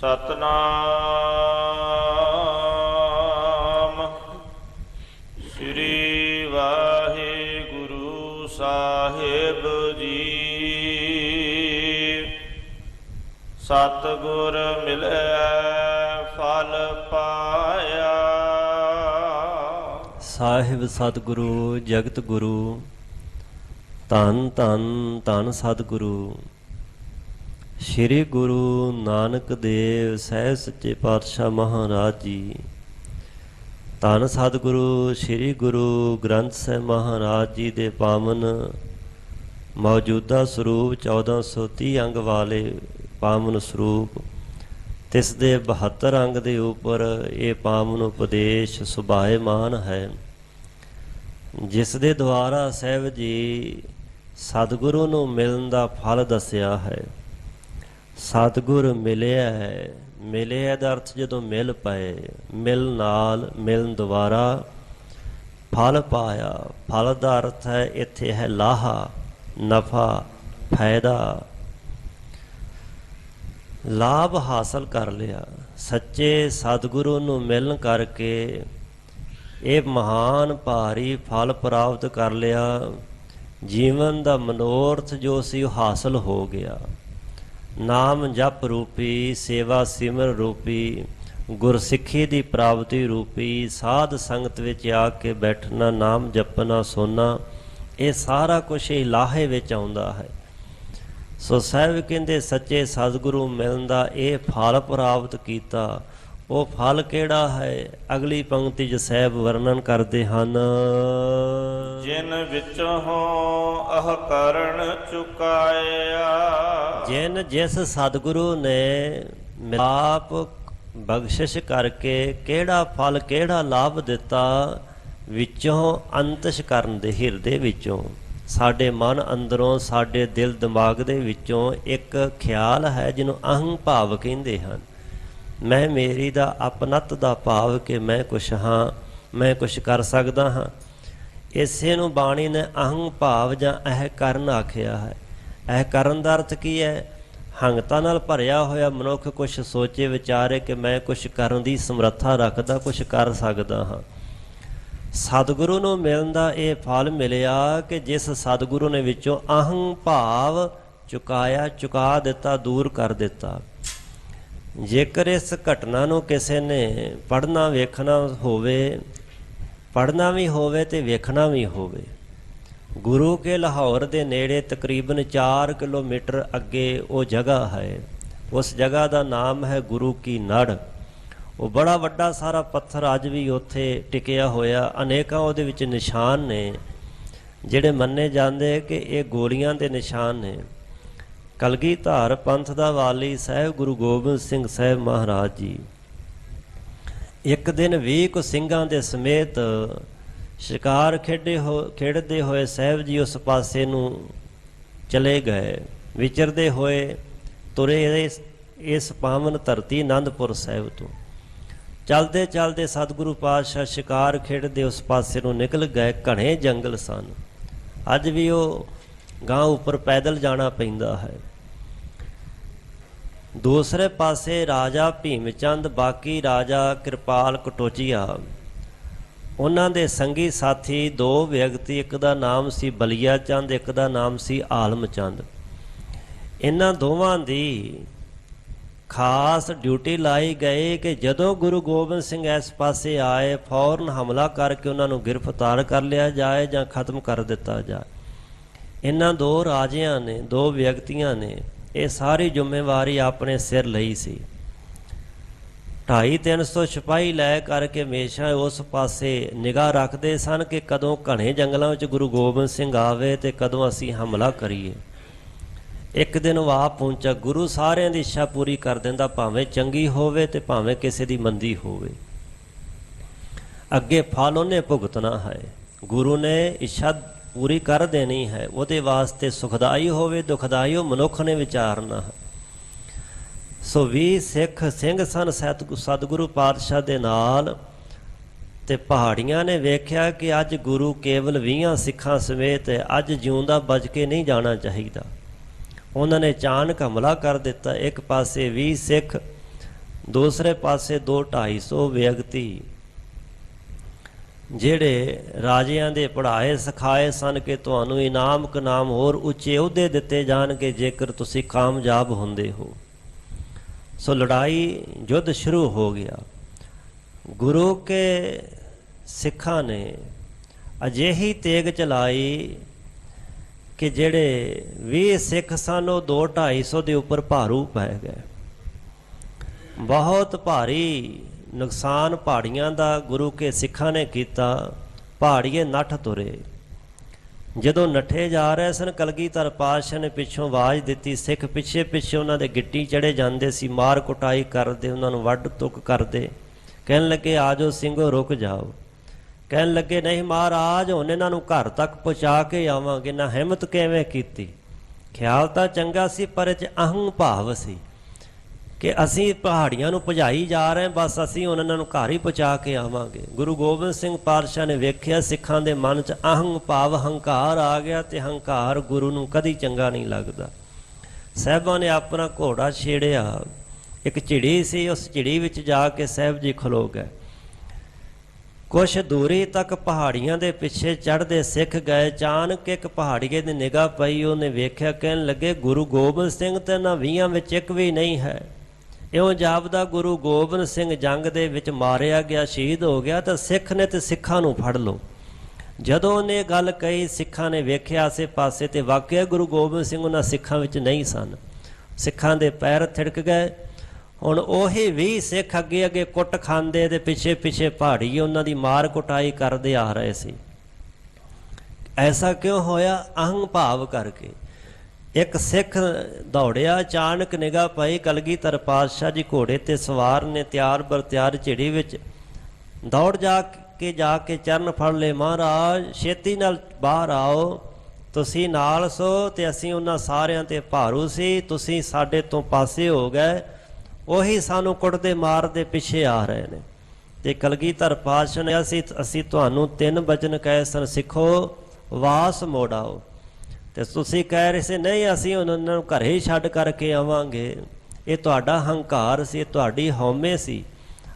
ਸਤਨਾਮ ਸ੍ਰੀ ਵਾਹਿਗੁਰੂ ਸਾਹਿਬ ਜੀ। ਸਤਿਗੁਰ ਮਿਲਿਆ ਫਲ ਪਾਇਆ। ਸਾਹਿਬ ਸਤਿਗੁਰੂ ਜਗਤ ਗੁਰੂ ਧੰਨ ਧੰਨ ਧੰਨ ਸਤਿਗੁਰੂ ਸ੍ਰੀ ਗੁਰੂ ਨਾਨਕ ਦੇਵ ਸਾਹਿਬ ਸੱਚੇ ਪਾਤਸ਼ਾਹ ਮਹਾਰਾਜ ਜੀ। ਧੰਨ ਸਤਿਗੁਰੂ ਸ੍ਰੀ ਗੁਰੂ ਗ੍ਰੰਥ ਸਾਹਿਬ ਮਹਾਰਾਜ ਜੀ ਦੇ ਪਾਵਨ ਮੌਜੂਦਾ ਸਰੂਪ 1430 ਅੰਗ ਵਾਲੇ ਪਾਵਨ ਸਰੂਪ ਤਿਸ ਦੇ 72 ਅੰਗ ਦੇ ਉੱਪਰ ਇਹ ਪਾਵਨ ਉਪਦੇਸ਼ ਸੁਭਾਏਮਾਨ ਹੈ, ਜਿਸ ਦੇ ਦੁਆਰਾ ਸਾਹਿਬ ਜੀ ਸਤਿਗੁਰੂ ਨੂੰ ਮਿਲਣ ਦਾ ਫਲ ਦੱਸਿਆ ਹੈ। ਸਤਿਗੁਰ ਮਿਲਿਆ ਹੈ, ਮਿਲਿਆ ਦਾ ਅਰਥ ਜਦੋਂ ਮਿਲ ਪਏ, ਮਿਲ ਨਾਲ ਮਿਲਣ ਦੁਆਰਾ ਫਲ ਪਾਇਆ। ਫਲ ਦਾ ਅਰਥ ਹੈ ਇੱਥੇ ਹੈ ਲਾਹਾ, ਨਫਾ, ਫਾਇਦਾ, ਲਾਭ ਹਾਸਲ ਕਰ ਲਿਆ। ਸੱਚੇ ਸਤਿਗੁਰੂ ਨੂੰ ਮਿਲਣ ਕਰਕੇ ਇਹ ਮਹਾਨ ਭਾਰੀ ਫਲ ਪ੍ਰਾਪਤ ਕਰ ਲਿਆ। ਜੀਵਨ ਦਾ ਮਨੋਰਥ ਜੋ ਸੀ ਉਹ ਹਾਸਲ ਹੋ ਗਿਆ। ਨਾਮ ਜਪ ਰੂਪੀ, ਸੇਵਾ ਸਿਮਰ ਰੂਪੀ, ਗੁਰਸਿੱਖੀ ਦੀ ਪ੍ਰਾਪਤੀ ਰੂਪੀ, ਸਾਧ ਸੰਗਤ ਵਿੱਚ ਆ ਕੇ ਬੈਠਣਾ, ਨਾਮ ਜਪਣਾ, ਸੋਨਾ, ਇਹ ਸਾਰਾ ਕੁਛ ਇਹ ਲਾਹੇ ਵਿੱਚ ਆਉਂਦਾ ਹੈ। ਸੋ ਸਾਹਿਬ ਕਹਿੰਦੇ ਸੱਚੇ ਸਤਿਗੁਰੂ ਮਿਲਣ ਦਾ ਇਹ ਫਲ ਪ੍ਰਾਪਤ ਕੀਤਾ। ਉਹ ਫਲ ਕਿਹੜਾ ਹੈ? ਅਗਲੀ ਪੰਕਤੀ 'ਚ ਸਾਹਿਬ ਵਰਣਨ ਕਰਦੇ ਹਨ। ਜਿਨ ਵਿੱਚੋਂ ਅਹ ਕਰਨ ਚੁਕਾਇਆ। ਜਿਨ ਜਿਸ ਸਤਿਗੁਰੂ ਨੇ ਆਪ ਬਖਸ਼ਿਸ਼ ਕਰਕੇ ਕਿਹੜਾ ਫਲ ਕਿਹੜਾ ਲਾਭ ਦਿੱਤਾ, ਵਿੱਚੋਂ ਅੰਤਿਸ਼ ਕਰਨ ਦੇ ਹਿਰਦੇ ਵਿੱਚੋਂ, ਸਾਡੇ ਮਨ ਅੰਦਰੋਂ, ਸਾਡੇ ਦਿਲ ਦਿਮਾਗ ਦੇ ਵਿੱਚੋਂ ਇੱਕ ਖਿਆਲ ਹੈ ਜਿਹਨੂੰ ਅਹੰ ਭਾਵ ਕਹਿੰਦੇ ਹਨ। ਮੈਂ ਮੇਰੀ ਦਾ ਆਪਨੱਤ ਦਾ ਭਾਵ ਕਿ ਮੈਂ ਕੁਛ ਹਾਂ, ਮੈਂ ਕੁਛ ਕਰ ਸਕਦਾ ਹਾਂ। ਇਸੇ ਨੂੰ ਬਾਣੀ ਨੇ ਅਹੰ ਭਾਵ ਜਾਂ ਇਹ ਕਰਨ ਆਖਿਆ ਹੈ। ਇਹ ਕਰਨ ਦਾ ਅਰਥ ਕੀ ਹੈ? ਹੰਗਤਾ ਨਾਲ ਭਰਿਆ ਹੋਇਆ ਮਨੁੱਖ ਕੁਛ ਸੋਚੇ ਵਿਚਾਰੇ ਕਿ ਮੈਂ ਕੁਛ ਕਰਨ ਦੀ ਸਮਰੱਥਾ ਰੱਖਦਾ, ਕੁਛ ਕਰ ਸਕਦਾ ਹਾਂ। ਸਤਿਗੁਰੂ ਨੂੰ ਮਿਲਣ ਦਾ ਇਹ ਫਲ ਮਿਲਿਆ ਕਿ ਜਿਸ ਸਤਿਗੁਰੂ ਨੇ ਵਿੱਚੋਂ ਅਹੰ ਭਾਵ ਚੁਕਾਇਆ, ਚੁਕਾ ਦਿੱਤਾ, ਦੂਰ ਕਰ ਦਿੱਤਾ। ਜੇਕਰ ਇਸ ਘਟਨਾ ਨੂੰ ਕਿਸੇ ਨੇ ਪੜ੍ਹਨਾ ਵੇਖਣਾ ਹੋਵੇ, ਪੜ੍ਹਨਾ ਵੀ ਹੋਵੇ ਤੇ ਵੇਖਣਾ ਵੀ ਹੋਵੇ, ਗੁਰੂ ਕੇ ਲਾਹੌਰ ਦੇ ਨੇੜੇ ਤਕਰੀਬਨ 4 ਕਿਲੋਮੀਟਰ ਅੱਗੇ ਉਹ ਜਗ੍ਹਾ ਹੈ। ਉਸ ਜਗ੍ਹਾ ਦਾ ਨਾਮ ਹੈ ਗੁਰੂ ਕੀ ਨੜ। ਉਹ ਬੜਾ ਵੱਡਾ ਸਾਰਾ ਪੱਥਰ ਅੱਜ ਵੀ ਉੱਥੇ ਟਿਕਿਆ ਹੋਇਆ। ਅਨੇਕਾਂ ਉਹਦੇ ਵਿੱਚ ਨਿਸ਼ਾਨ ਨੇ ਜਿਹੜੇ ਮੰਨੇ ਜਾਂਦੇ ਕਿ ਇਹ ਗੋਲੀਆਂ ਦੇ ਨਿਸ਼ਾਨ ਨੇ। ਕਲਗੀਧਰ ਪੰਥ ਦਾ ਵਾਲੀ ਸਾਹਿਬ ਗੁਰੂ ਗੋਬਿੰਦ ਸਿੰਘ ਸਾਹਿਬ ਮਹਾਰਾਜ ਜੀ ਇੱਕ ਦਿਨ 20 ਕੁ ਸਿੰਘਾਂ ਦੇ ਸਮੇਤ ਸ਼ਿਕਾਰ ਖੇਡਦੇ ਹੋਏ ਸਾਹਿਬ ਜੀ ਉਸ ਪਾਸੇ ਨੂੰ ਚਲੇ ਗਏ। ਵਿਚਰਦੇ ਹੋਏ ਤੁਰੇ ਇਸ ਪਾਵਨ ਧਰਤੀ ਆਨੰਦਪੁਰ ਸਾਹਿਬ ਤੋਂ। ਚਲਦੇ ਚਲਦੇ ਸਤਿਗੁਰੂ ਪਾਤਸ਼ਾਹ ਸ਼ਿਕਾਰ ਖੇਡਦੇ ਉਸ ਪਾਸੇ ਨੂੰ ਨਿਕਲ ਗਏ। ਘਣੇ ਜੰਗਲ ਸਨ। ਅੱਜ ਵੀ ਉਹ ਗਾਂ ਉੱਪਰ ਪੈਦਲ ਜਾਣਾ ਪੈਂਦਾ ਹੈ। ਦੂਸਰੇ ਪਾਸੇ ਰਾਜਾ ਭੀਮ ਚੰਦ, ਬਾਕੀ ਰਾਜਾ ਕਿਰਪਾਲ ਕਟੋਚੀਆ, ਉਹਨਾਂ ਦੇ ਸੰਗੀ ਸਾਥੀ 2 ਵਿਅਕਤੀ, ਇੱਕ ਦਾ ਨਾਮ ਸੀ ਬਲੀਆ ਚੰਦ, ਇੱਕ ਦਾ ਨਾਮ ਸੀ ਆਲਮ ਚੰਦ। ਇਹਨਾਂ ਦੋਵਾਂ ਦੀ ਖਾਸ ਡਿਊਟੀ ਲਾਈ ਗਈ ਕਿ ਜਦੋਂ ਗੁਰੂ ਗੋਬਿੰਦ ਸਿੰਘ ਇਸ ਪਾਸੇ ਆਏ ਫੌਰਨ ਹਮਲਾ ਕਰਕੇ ਉਹਨਾਂ ਨੂੰ ਗ੍ਰਿਫਤਾਰ ਕਰ ਲਿਆ ਜਾਏ ਜਾਂ ਖਤਮ ਕਰ ਦਿੱਤਾ ਜਾਏ। ਇਹਨਾਂ 2 ਰਾਜਿਆਂ ਨੇ, 2 ਵਿਅਕਤੀਆਂ ਨੇ ਇਹ ਸਾਰੀ ਜ਼ਿੰਮੇਵਾਰੀ ਆਪਣੇ ਸਿਰ ਲਈ ਸੀ। 250-300 ਸਿਪਾਹੀ ਲੈ ਕਰਕੇ ਹਮੇਸ਼ਾ ਉਸ ਪਾਸੇ ਨਿਗਾਹ ਰੱਖਦੇ ਸਨ ਕਿ ਕਦੋਂ ਘਣੇ ਜੰਗਲਾਂ ਵਿੱਚ ਗੁਰੂ ਗੋਬਿੰਦ ਸਿੰਘ ਆਵੇ ਤੇ ਕਦੋਂ ਅਸੀਂ ਹਮਲਾ ਕਰੀਏ। ਇੱਕ ਦਿਨ ਉਹ ਆ ਪਹੁੰਚਾ। ਗੁਰੂ ਸਾਰਿਆਂ ਦੀ ਇੱਛਾ ਪੂਰੀ ਕਰ ਦਿੰਦਾ, ਭਾਵੇਂ ਚੰਗੀ ਹੋਵੇ ਤੇ ਭਾਵੇਂ ਕਿਸੇ ਦੀ ਮੰਦੀ ਹੋਵੇ। ਅੱਗੇ ਫਲ ਉਹਨੇ ਭੁਗਤਣਾ ਹੈ। ਗੁਰੂ ਨੇ ਇੱਛਾ ਪੂਰੀ ਕਰ ਦੇਣੀ ਹੈ। ਉਹਦੇ ਵਾਸਤੇ ਸੁਖਦਾਈ ਹੋਵੇ ਦੁਖਦਾਈ ਉਹ ਮਨੁੱਖ ਨੇ ਵਿਚਾਰਨਾ ਹੈ। ਸੋ 20 ਸਿੱਖ ਸਿੰਘ ਸਨ ਸਤਿਗੁਰੂ ਪਾਤਸ਼ਾਹ ਦੇ ਨਾਲ, ਤੇ ਪਹਾੜੀਆਂ ਨੇ ਵੇਖਿਆ ਕਿ ਅੱਜ ਗੁਰੂ ਕੇਵਲ 20 ਸਿੱਖਾਂ ਸਮੇਤ ਹੈ, ਅੱਜ ਜਿਉਂਦਾ ਬਚ ਕੇ ਨਹੀਂ ਜਾਣਾ ਚਾਹੀਦਾ। ਉਹਨਾਂ ਨੇ ਅਚਾਨਕ ਹਮਲਾ ਕਰ ਦਿੱਤਾ। ਇੱਕ ਪਾਸੇ 20 ਸਿੱਖ ਦੂਸਰੇ ਪਾਸੇ 200-250 ਵਿਅਕਤੀ ਜਿਹੜੇ ਰਾਜਿਆਂ ਦੇ ਪੜ੍ਹਾਏ ਸਿਖਾਏ ਸਨ ਕਿ ਤੁਹਾਨੂੰ ਇਨਾਮ ਕਨਾਮ ਹੋਰ ਉੱਚੇ ਅਹੁਦੇ ਦਿੱਤੇ ਜਾਣਗੇ ਜੇਕਰ ਤੁਸੀਂ ਕਾਮਯਾਬ ਹੁੰਦੇ ਹੋ। ਸੋ ਲੜਾਈ ਯੁੱਧ ਸ਼ੁਰੂ ਹੋ ਗਿਆ। ਗੁਰੂ ਕੇ ਸਿੱਖਾਂ ਨੇ ਅਜਿਹੀ ਤੇਗ ਚਲਾਈ ਕਿ ਜਿਹੜੇ 20 ਸਿੱਖ ਸਨ ਉਹ 200-250 ਦੇ ਉੱਪਰ ਭਾਰੂ ਪੈ ਗਏ। ਬਹੁਤ ਭਾਰੀ ਨੁਕਸਾਨ ਪਹਾੜੀਆਂ ਦਾ ਗੁਰੂ ਕੇ ਸਿੱਖਾਂ ਨੇ ਕੀਤਾ। ਪਹਾੜੀਏ ਨੱਠ ਤੁਰੇ। ਜਦੋਂ ਨੱਠੇ ਜਾ ਰਹੇ ਸਨ ਕਲਗੀਧਰ ਪਾਤਸ਼ਾਹ ਨੇ ਪਿੱਛੋਂ ਆਵਾਜ਼ ਦਿੱਤੀ। ਸਿੱਖ ਪਿੱਛੇ ਪਿੱਛੇ ਉਹਨਾਂ ਦੇ ਗਿੱਟੀ ਚੜੇ ਜਾਂਦੇ ਸੀ, ਮਾਰ ਕੁਟਾਈ ਕਰਦੇ, ਉਹਨਾਂ ਨੂੰ ਵੱਢ ਤੁੱਕ ਕਰਦੇ। ਕਹਿਣ ਲੱਗੇ ਆ ਜਾਓ ਸਿੰਘੋ ਰੁਕ ਜਾਓ। ਕਹਿਣ ਲੱਗੇ ਨਹੀਂ ਮਹਾਰਾਜ ਹੁਣ ਇਹਨਾਂ ਨੂੰ ਘਰ ਤੱਕ ਪਹੁੰਚਾ ਕੇ ਆਵਾਂਗੇ। ਨਾ ਹਿੰਮਤ ਕਿਵੇਂ ਕੀਤੀ। ਖਿਆਲ ਤਾਂ ਚੰਗਾ ਸੀ ਪਰ ਇਹ 'ਚ ਅਹੰ ਭਾਵ ਸੀ ਕਿ ਅਸੀਂ ਪਹਾੜੀਆਂ ਨੂੰ ਭਜਾਈ ਜਾ ਰਹੇ, ਬਸ ਅਸੀਂ ਉਹਨਾਂ ਨੂੰ ਘਰ ਹੀ ਪਹੁੰਚਾ ਕੇ ਆਵਾਂਗੇ। ਗੁਰੂ ਗੋਬਿੰਦ ਸਿੰਘ ਪਾਤਸ਼ਾਹ ਨੇ ਵੇਖਿਆ ਸਿੱਖਾਂ ਦੇ ਮਨ 'ਚ ਅਹੰ ਭਾਵ ਹੰਕਾਰ ਆ ਗਿਆ ਤੇ ਹੰਕਾਰ ਗੁਰੂ ਨੂੰ ਕਦੀ ਚੰਗਾ ਨਹੀਂ ਲੱਗਦਾ। ਸਾਹਿਬਾਂ ਨੇ ਆਪਣਾ ਘੋੜਾ ਛੇੜਿਆ। ਇੱਕ ਝਿੜੀ ਸੀ, ਉਸ ਝਿੜੀ ਵਿੱਚ ਜਾ ਕੇ ਸਾਹਿਬ ਜੀ ਖਲੋ ਗਏ। ਕੁਛ ਦੂਰੀ ਤੱਕ ਪਹਾੜੀਆਂ ਦੇ ਪਿੱਛੇ ਚੜ੍ਹਦੇ ਸਿੱਖ ਗਏ। ਅਚਾਨਕ ਇੱਕ ਪਹਾੜੀਏ ਦੀ ਨਿਗਾਹ ਪਈ, ਉਹਨੇ ਵੇਖਿਆ। ਕਹਿਣ ਲੱਗੇ ਗੁਰੂ ਗੋਬਿੰਦ ਸਿੰਘ ਤੇ ਨਾ 20 ਵਿੱਚ ਇੱਕ ਵੀ ਨਹੀਂ ਹੈ। ਇਉਂ ਜਾਪਦਾ ਗੁਰੂ ਗੋਬਿੰਦ ਸਿੰਘ ਜੰਗ ਦੇ ਵਿੱਚ ਮਾਰਿਆ ਗਿਆ, ਸ਼ਹੀਦ ਹੋ ਗਿਆ, ਤਾਂ ਸਿੱਖ ਨੇ ਤੇ ਸਿੱਖਾਂ ਨੂੰ ਫੜ ਲਓ। ਜਦੋਂ ਉਹਨੇ ਇਹ ਗੱਲ ਕਹੀ ਸਿੱਖਾਂ ਨੇ ਵੇਖਿਆ ਆਸੇ ਪਾਸੇ ਤੇ ਵਾਕਿਆ ਗੁਰੂ ਗੋਬਿੰਦ ਸਿੰਘ ਉਹਨਾਂ ਸਿੱਖਾਂ ਵਿੱਚ ਨਹੀਂ ਸਨ। ਸਿੱਖਾਂ ਦੇ ਪੈਰ ਥਿੜਕ ਗਏ। ਹੁਣ ਉਹੀ 20 ਸਿੱਖ ਅੱਗੇ ਅੱਗੇ ਕੁੱਟ ਖਾਂਦੇ ਤੇ ਪਿੱਛੇ ਪਿੱਛੇ ਪਹਾੜੀ ਉਹਨਾਂ ਦੀ ਮਾਰ ਕੁਟਾਈ ਕਰਦੇ ਆ ਰਹੇ ਸੀ। ਐਸਾ ਕਿਉਂ ਹੋਇਆ? ਅਹੰ ਭਾਵ ਕਰਕੇ। ਇੱਕ ਸਿੱਖ ਦੌੜਿਆ, ਅਚਾਨਕ ਨਿਗਾਹ ਪਈ ਕਲਗੀਧਰ ਪਾਤਸ਼ਾਹ ਜੀ ਘੋੜੇ ਤੇ ਸਵਾਰ ਨੇ, ਤਿਆਰ ਬਰ ਤਿਆਰ ਝਿੜੀ ਵਿੱਚ। ਦੌੜ ਜਾ ਕੇ ਚਰਨ ਫੜ ਲਏ। ਮਹਾਰਾਜ ਛੇਤੀ ਨਾਲ ਬਾਹਰ ਆਓ, ਤੁਸੀਂ ਨਾਲ ਸੋ ਤੇ ਅਸੀਂ ਉਹਨਾਂ ਸਾਰਿਆਂ ਤੇ ਭਾਰੂ ਸੀ, ਤੁਸੀਂ ਸਾਡੇ ਤੋਂ ਪਾਸੇ ਹੋ ਗਏ, ਉਹੀ ਸਾਨੂੰ ਕੁੱਟਦੇ ਮਾਰਦੇ ਪਿੱਛੇ ਆ ਰਹੇ ਨੇ। ਤੇ ਕਲਗੀਧਰ ਪਾਤਸ਼ਾਹ ਨੇ ਅਸੀਂ ਤੁਹਾਨੂੰ 3 ਬਚਨ ਕਹੇ ਸਨ, ਸਿੱਖੋ ਵਾਸ ਮੋੜ ਆਓ। ਤੇ ਤੁਸੀਂ ਕਹਿ ਰਹੇ ਸੀ ਨਹੀਂ ਅਸੀਂ ਉਹਨਾਂ ਨੂੰ ਘਰੇ ਹੀ ਛੱਡ ਕਰਕੇ ਆਵਾਂਗੇ। ਇਹ ਤੁਹਾਡਾ ਹੰਕਾਰ ਸੀ, ਤੁਹਾਡੀ ਹਉਮੈ ਸੀ।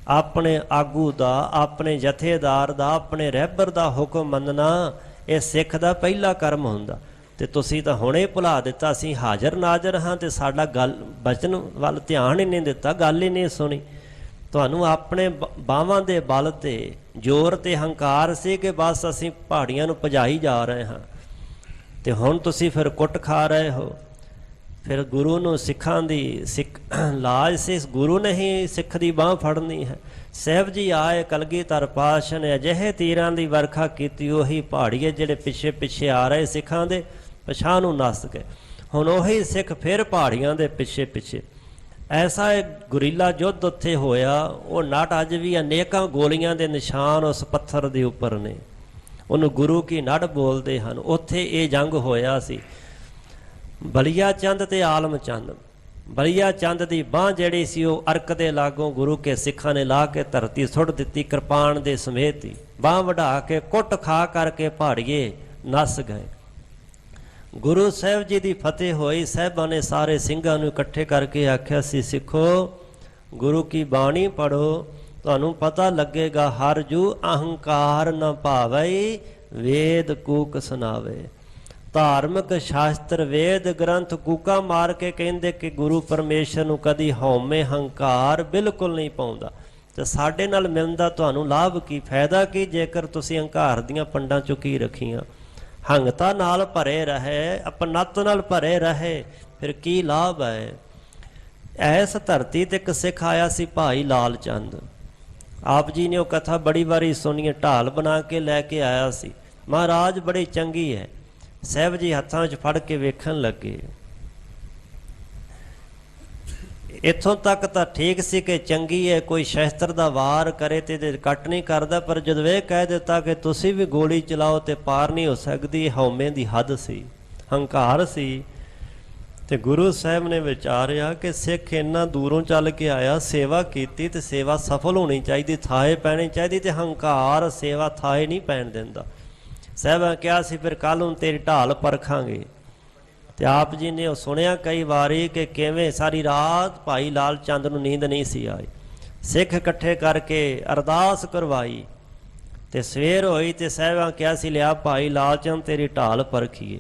ਆਪਣੇ ਆਗੂ ਦਾ, ਆਪਣੇ ਜਥੇਦਾਰ ਦਾ, ਆਪਣੇ ਰਹਿਬਰ ਦਾ ਹੁਕਮ ਮੰਨਣਾ ਇਹ ਸਿੱਖ ਦਾ ਪਹਿਲਾ ਕਰਮ ਹੁੰਦਾ। ਤੇ ਤੁਸੀਂ ਤਾਂ ਹੁਣੇ ਭੁਲਾ ਦਿੱਤਾ। ਅਸੀਂ ਹਾਜ਼ਰ ਨਾਜ਼ਰ ਹਾਂ ਤੇ ਸਾਡਾ ਗੱਲ ਬਚਨ ਵੱਲ ਧਿਆਨ ਹੀ ਨਹੀਂ ਦਿੱਤਾ, ਗੱਲ ਹੀ ਨਹੀਂ ਸੁਣੀ। ਤੁਹਾਨੂੰ ਆਪਣੇ ਬਾਹਾਂ ਦੇ ਬਲ ਤੇ ਜ਼ੋਰ ਤੇ ਹੰਕਾਰ ਸੀ ਕਿ ਬਸ ਅਸੀਂ ਪਹਾੜੀਆਂ ਨੂੰ ਭਜਾਈ ਜਾ ਰਹੇ ਹਾਂ ਤੇ ਹੁਣ ਤੁਸੀਂ ਫਿਰ ਕੁੱਟ ਖਾ ਰਹੇ ਹੋ। ਫਿਰ ਗੁਰੂ ਨੂੰ ਸਿੱਖਾਂ ਦੀ ਲਾਜ ਸੀ, ਗੁਰੂ ਨੇ ਹੀ ਸਿੱਖ ਦੀ ਬਾਂਹ ਫੜਨੀ ਹੈ। ਸਾਹਿਬ ਜੀ ਆਏ, ਕਲਗੀਧਰ ਪਾਤਸ਼ਾਹ ਨੇ ਅਜਿਹੇ ਤੀਰਾਂ ਦੀ ਵਰਖਾ ਕੀਤੀ, ਉਹੀ ਪਹਾੜੀਏ ਜਿਹੜੇ ਪਿੱਛੇ ਪਿੱਛੇ ਆ ਰਹੇ ਸਿੱਖਾਂ ਦੇ ਪਛਾਹ ਨੂੰ ਨੱਸ ਗਏ। ਹੁਣ ਉਹੀ ਸਿੱਖ ਫਿਰ ਪਹਾੜੀਆਂ ਦੇ ਪਿੱਛੇ ਪਿੱਛੇ। ਐਸਾ ਇੱਕ ਗੁਰੀਲਾ ਯੁੱਧ ਉੱਥੇ ਹੋਇਆ। ਉਹ ਨਟ ਅੱਜ ਵੀ ਅਨੇਕਾਂ ਗੋਲੀਆਂ ਦੇ ਨਿਸ਼ਾਨ ਉਸ ਪੱਥਰ ਦੇ ਉੱਪਰ ਨੇ, ਉਹਨੂੰ ਗੁਰੂ ਕੀ ਨੜ ਬੋਲਦੇ ਹਨ। ਉੱਥੇ ਇਹ ਜੰਗ ਹੋਇਆ ਸੀ। ਬਲੀਆ ਚੰਦ ਤੇ ਆਲਮ ਚੰਦ। ਬਲੀਆ ਚੰਦ ਦੀ ਬਾਂਹ ਜਿਹੜੀ ਸੀ ਉਹ ਅਰਕ ਦੇ ਲਾਗੋਂ ਗੁਰੂ ਕੇ ਸਿੱਖਾਂ ਨੇ ਲਾ ਕੇ ਧਰਤੀ ਸੁੱਟ ਦਿੱਤੀ, ਕਿਰਪਾਨ ਦੇ ਸਮੇਤ ਹੀ। ਬਾਂਹ ਵਢਾ ਕੇ ਕੁੱਟ ਖਾ ਕਰਕੇ ਪਹਾੜੀਏ ਨੱਸ ਗਏ। ਗੁਰੂ ਸਾਹਿਬ ਜੀ ਦੀ ਫਤਿਹ ਹੋਈ। ਸਾਹਿਬਾਂ ਨੇ ਸਾਰੇ ਸਿੰਘਾਂ ਨੂੰ ਇਕੱਠੇ ਕਰਕੇ ਆਖਿਆ ਸੀ, ਸਿੱਖੋ ਗੁਰੂ ਕੀ ਬਾਣੀ ਪੜ੍ਹੋ, ਤੁਹਾਨੂੰ ਪਤਾ ਲੱਗੇਗਾ। ਹਰ ਜੂ ਅਹੰਕਾਰ ਨ ਭਾਵੈ, ਵੇਦ ਕੂਕ ਸੁਣਾਵੇ। ਧਾਰਮਿਕ ਸ਼ਾਸਤਰ ਵੇਦ ਗ੍ਰੰਥ ਕੂਕਾ ਮਾਰ ਕੇ ਕਹਿੰਦੇ ਕਿ ਗੁਰੂ ਪਰਮੇਸ਼ਰ ਨੂੰ ਕਦੀ ਹਉਮੈ ਹੰਕਾਰ ਬਿਲਕੁਲ ਨਹੀਂ ਪਾਉਂਦਾ। ਤੇ ਸਾਡੇ ਨਾਲ ਮਿਲਣ ਦਾ ਤੁਹਾਨੂੰ ਲਾਭ ਕੀ, ਫਾਇਦਾ ਕੀ ਜੇਕਰ ਤੁਸੀਂ ਹੰਕਾਰ ਦੀਆਂ ਪੰਡਾਂ ਚੁੱਕੀ ਰੱਖੀਆਂ। ਹੰਗਤਾ ਨਾਲ ਭਰੇ ਰਹੇ, ਅਪਨੱਤ ਨਾਲ ਭਰੇ ਰਹੇ, ਫਿਰ ਕੀ ਲਾਭ ਹੈ। ਐਸ ਧਰਤੀ ਤੇ ਇੱਕ ਸਿੱਖ ਆਇਆ ਸੀ, ਭਾਈ ਲਾਲ ਚੰਦ। ਆਪ ਜੀ ਨੇ ਉਹ ਕਥਾ ਬੜੀ ਵਾਰੀ ਸੁਣੀ। ਢਾਲ ਬਣਾ ਕੇ ਲੈ ਕੇ ਆਇਆ ਸੀ। ਮਹਾਰਾਜ ਬੜੀ ਚੰਗੀ ਹੈ। ਸਾਹਿਬ ਜੀ ਹੱਥਾਂ ਵਿੱਚ ਫੜ ਕੇ ਵੇਖਣ ਲੱਗੇ। ਇੱਥੋਂ ਤੱਕ ਤਾਂ ਠੀਕ ਸੀ ਕਿ ਚੰਗੀ ਹੈ, ਕੋਈ ਸ਼ਸਤਰ ਦਾ ਵਾਰ ਕਰੇ ਤੇ ਇਹਦੇ ਕੱਟ ਨਹੀਂ ਕਰਦਾ, ਪਰ ਜਦੋਂ ਇਹ ਕਹਿ ਦਿੱਤਾ ਕਿ ਤੁਸੀਂ ਵੀ ਗੋਲੀ ਚਲਾਓ ਤੇ ਪਾਰ ਨਹੀਂ ਹੋ ਸਕਦੀ, ਹਉਮੈ ਦੀ ਹੱਦ ਸੀ, ਹੰਕਾਰ ਸੀ। ਤੇ ਗੁਰੂ ਸਾਹਿਬ ਨੇ ਵਿਚਾਰਿਆ ਕਿ ਸਿੱਖ ਇੰਨਾ ਦੂਰੋਂ ਚੱਲ ਕੇ ਆਇਆ, ਸੇਵਾ ਕੀਤੀ ਤੇ ਸੇਵਾ ਸਫਲ ਹੋਣੀ ਚਾਹੀਦੀ, ਥਾਏ ਪੈਣੀ ਚਾਹੀਦੀ, ਤੇ ਹੰਕਾਰ ਸੇਵਾ ਥਾਏ ਨਹੀਂ ਪੈਣ ਦਿੰਦਾ। ਸਾਹਿਬਾਂ ਕਿਹਾ ਸੀ ਫਿਰ ਕੱਲ੍ਹ ਨੂੰ ਤੇਰੀ ਢਾਲ ਪਰਖਾਂਗੇ। ਤੇ ਆਪ ਜੀ ਨੇ ਉਹ ਸੁਣਿਆ ਕਈ ਵਾਰੀ ਕਿ ਕਿਵੇਂ ਸਾਰੀ ਰਾਤ ਭਾਈ ਲਾਲ ਚੰਦ ਨੂੰ ਨੀਂਦ ਨਹੀਂ ਸੀ ਆਈ। ਸਿੱਖ ਇਕੱਠੇ ਕਰਕੇ ਅਰਦਾਸ ਕਰਵਾਈ ਤੇ ਸਵੇਰ ਹੋਈ ਤੇ ਸਾਹਿਬਾਂ ਕਿਹਾ ਸੀ ਲਿਆ ਭਾਈ ਲਾਲ ਚੰਦ ਤੇਰੀ ਢਾਲ ਪਰਖੀਏ।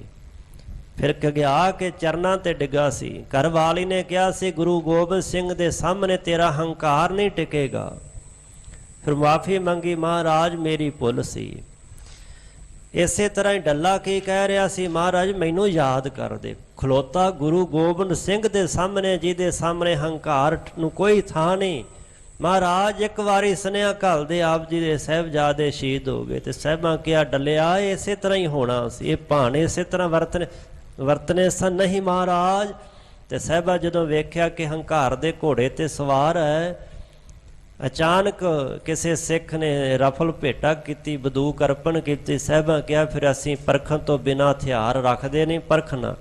ਫਿਰ ਕਗਿਆ ਕੇ ਚਰਨਾਂ ਤੇ ਡਿੱਗਾ ਸੀ। ਘਰ ਵਾਲੀ ਨੇ ਕਿਹਾ ਸੀ ਗੁਰੂ ਗੋਬਿੰਦ ਸਿੰਘ ਦੇ ਸਾਹਮਣੇ ਤੇਰਾ ਹੰਕਾਰ ਨਹੀਂ ਟਿਕੇਗਾ। ਫਿਰ ਮਾਫੀ ਮੰਗੀ, ਮਹਾਰਾਜ ਮੇਰੀ ਭੁੱਲ ਸੀ। ਇਸੇ ਤਰ੍ਹਾਂ ਹੀ ਡੱਲਾ ਕੀ ਕਹਿ ਰਿਹਾ ਸੀ, ਮਹਾਰਾਜ ਮੈਨੂੰ ਯਾਦ ਕਰ ਦੇ। ਖਲੋਤਾ ਗੁਰੂ ਗੋਬਿੰਦ ਸਿੰਘ ਦੇ ਸਾਹਮਣੇ, ਜਿਹਦੇ ਸਾਹਮਣੇ ਹੰਕਾਰ ਨੂੰ ਕੋਈ ਥਾਂ ਨਹੀਂ। ਮਹਾਰਾਜ ਇੱਕ ਵਾਰੀ ਸੁਨੇਹਾ ਘੱਲਦੇ ਆਪ ਜੀ ਦੇ ਸਾਹਿਬਜ਼ਾਦੇ ਸ਼ਹੀਦ ਹੋ ਗਏ। ਤੇ ਸਾਹਿਬਾਂ ਕਿਹਾ ਡੱਲਿਆ ਇਸੇ ਤਰ੍ਹਾਂ ਹੀ ਹੋਣਾ ਸੀ, ਇਹ ਭਾਣੇ ਇਸੇ ਤਰ੍ਹਾਂ ਵਰਤਨੇ ਸਨ ਨਹੀਂ ਮਹਾਰਾਜ। ਤੇ ਸਾਹਿਬਾਂ ਜਦੋਂ ਵੇਖਿਆ ਕਿ ਹੰਕਾਰ ਦੇ ਘੋੜੇ ਤੇ ਸਵਾਰ ਹੈ, ਅਚਾਨਕ ਕਿਸੇ ਸਿੱਖ ਨੇ ਰਫਲ ਭੇਟਾ ਕੀਤੀ, ਬੰਦੂਕ ਅਰਪਣ ਕੀਤੀ। ਸਾਹਿਬਾਂ ਕਿਹਾ ਫਿਰ ਅਸੀਂ ਪਰਖਣ ਤੋਂ ਬਿਨਾਂ ਹਥਿਆਰ ਰੱਖਦੇ ਨਹੀਂ, ਪਰਖਣਾ।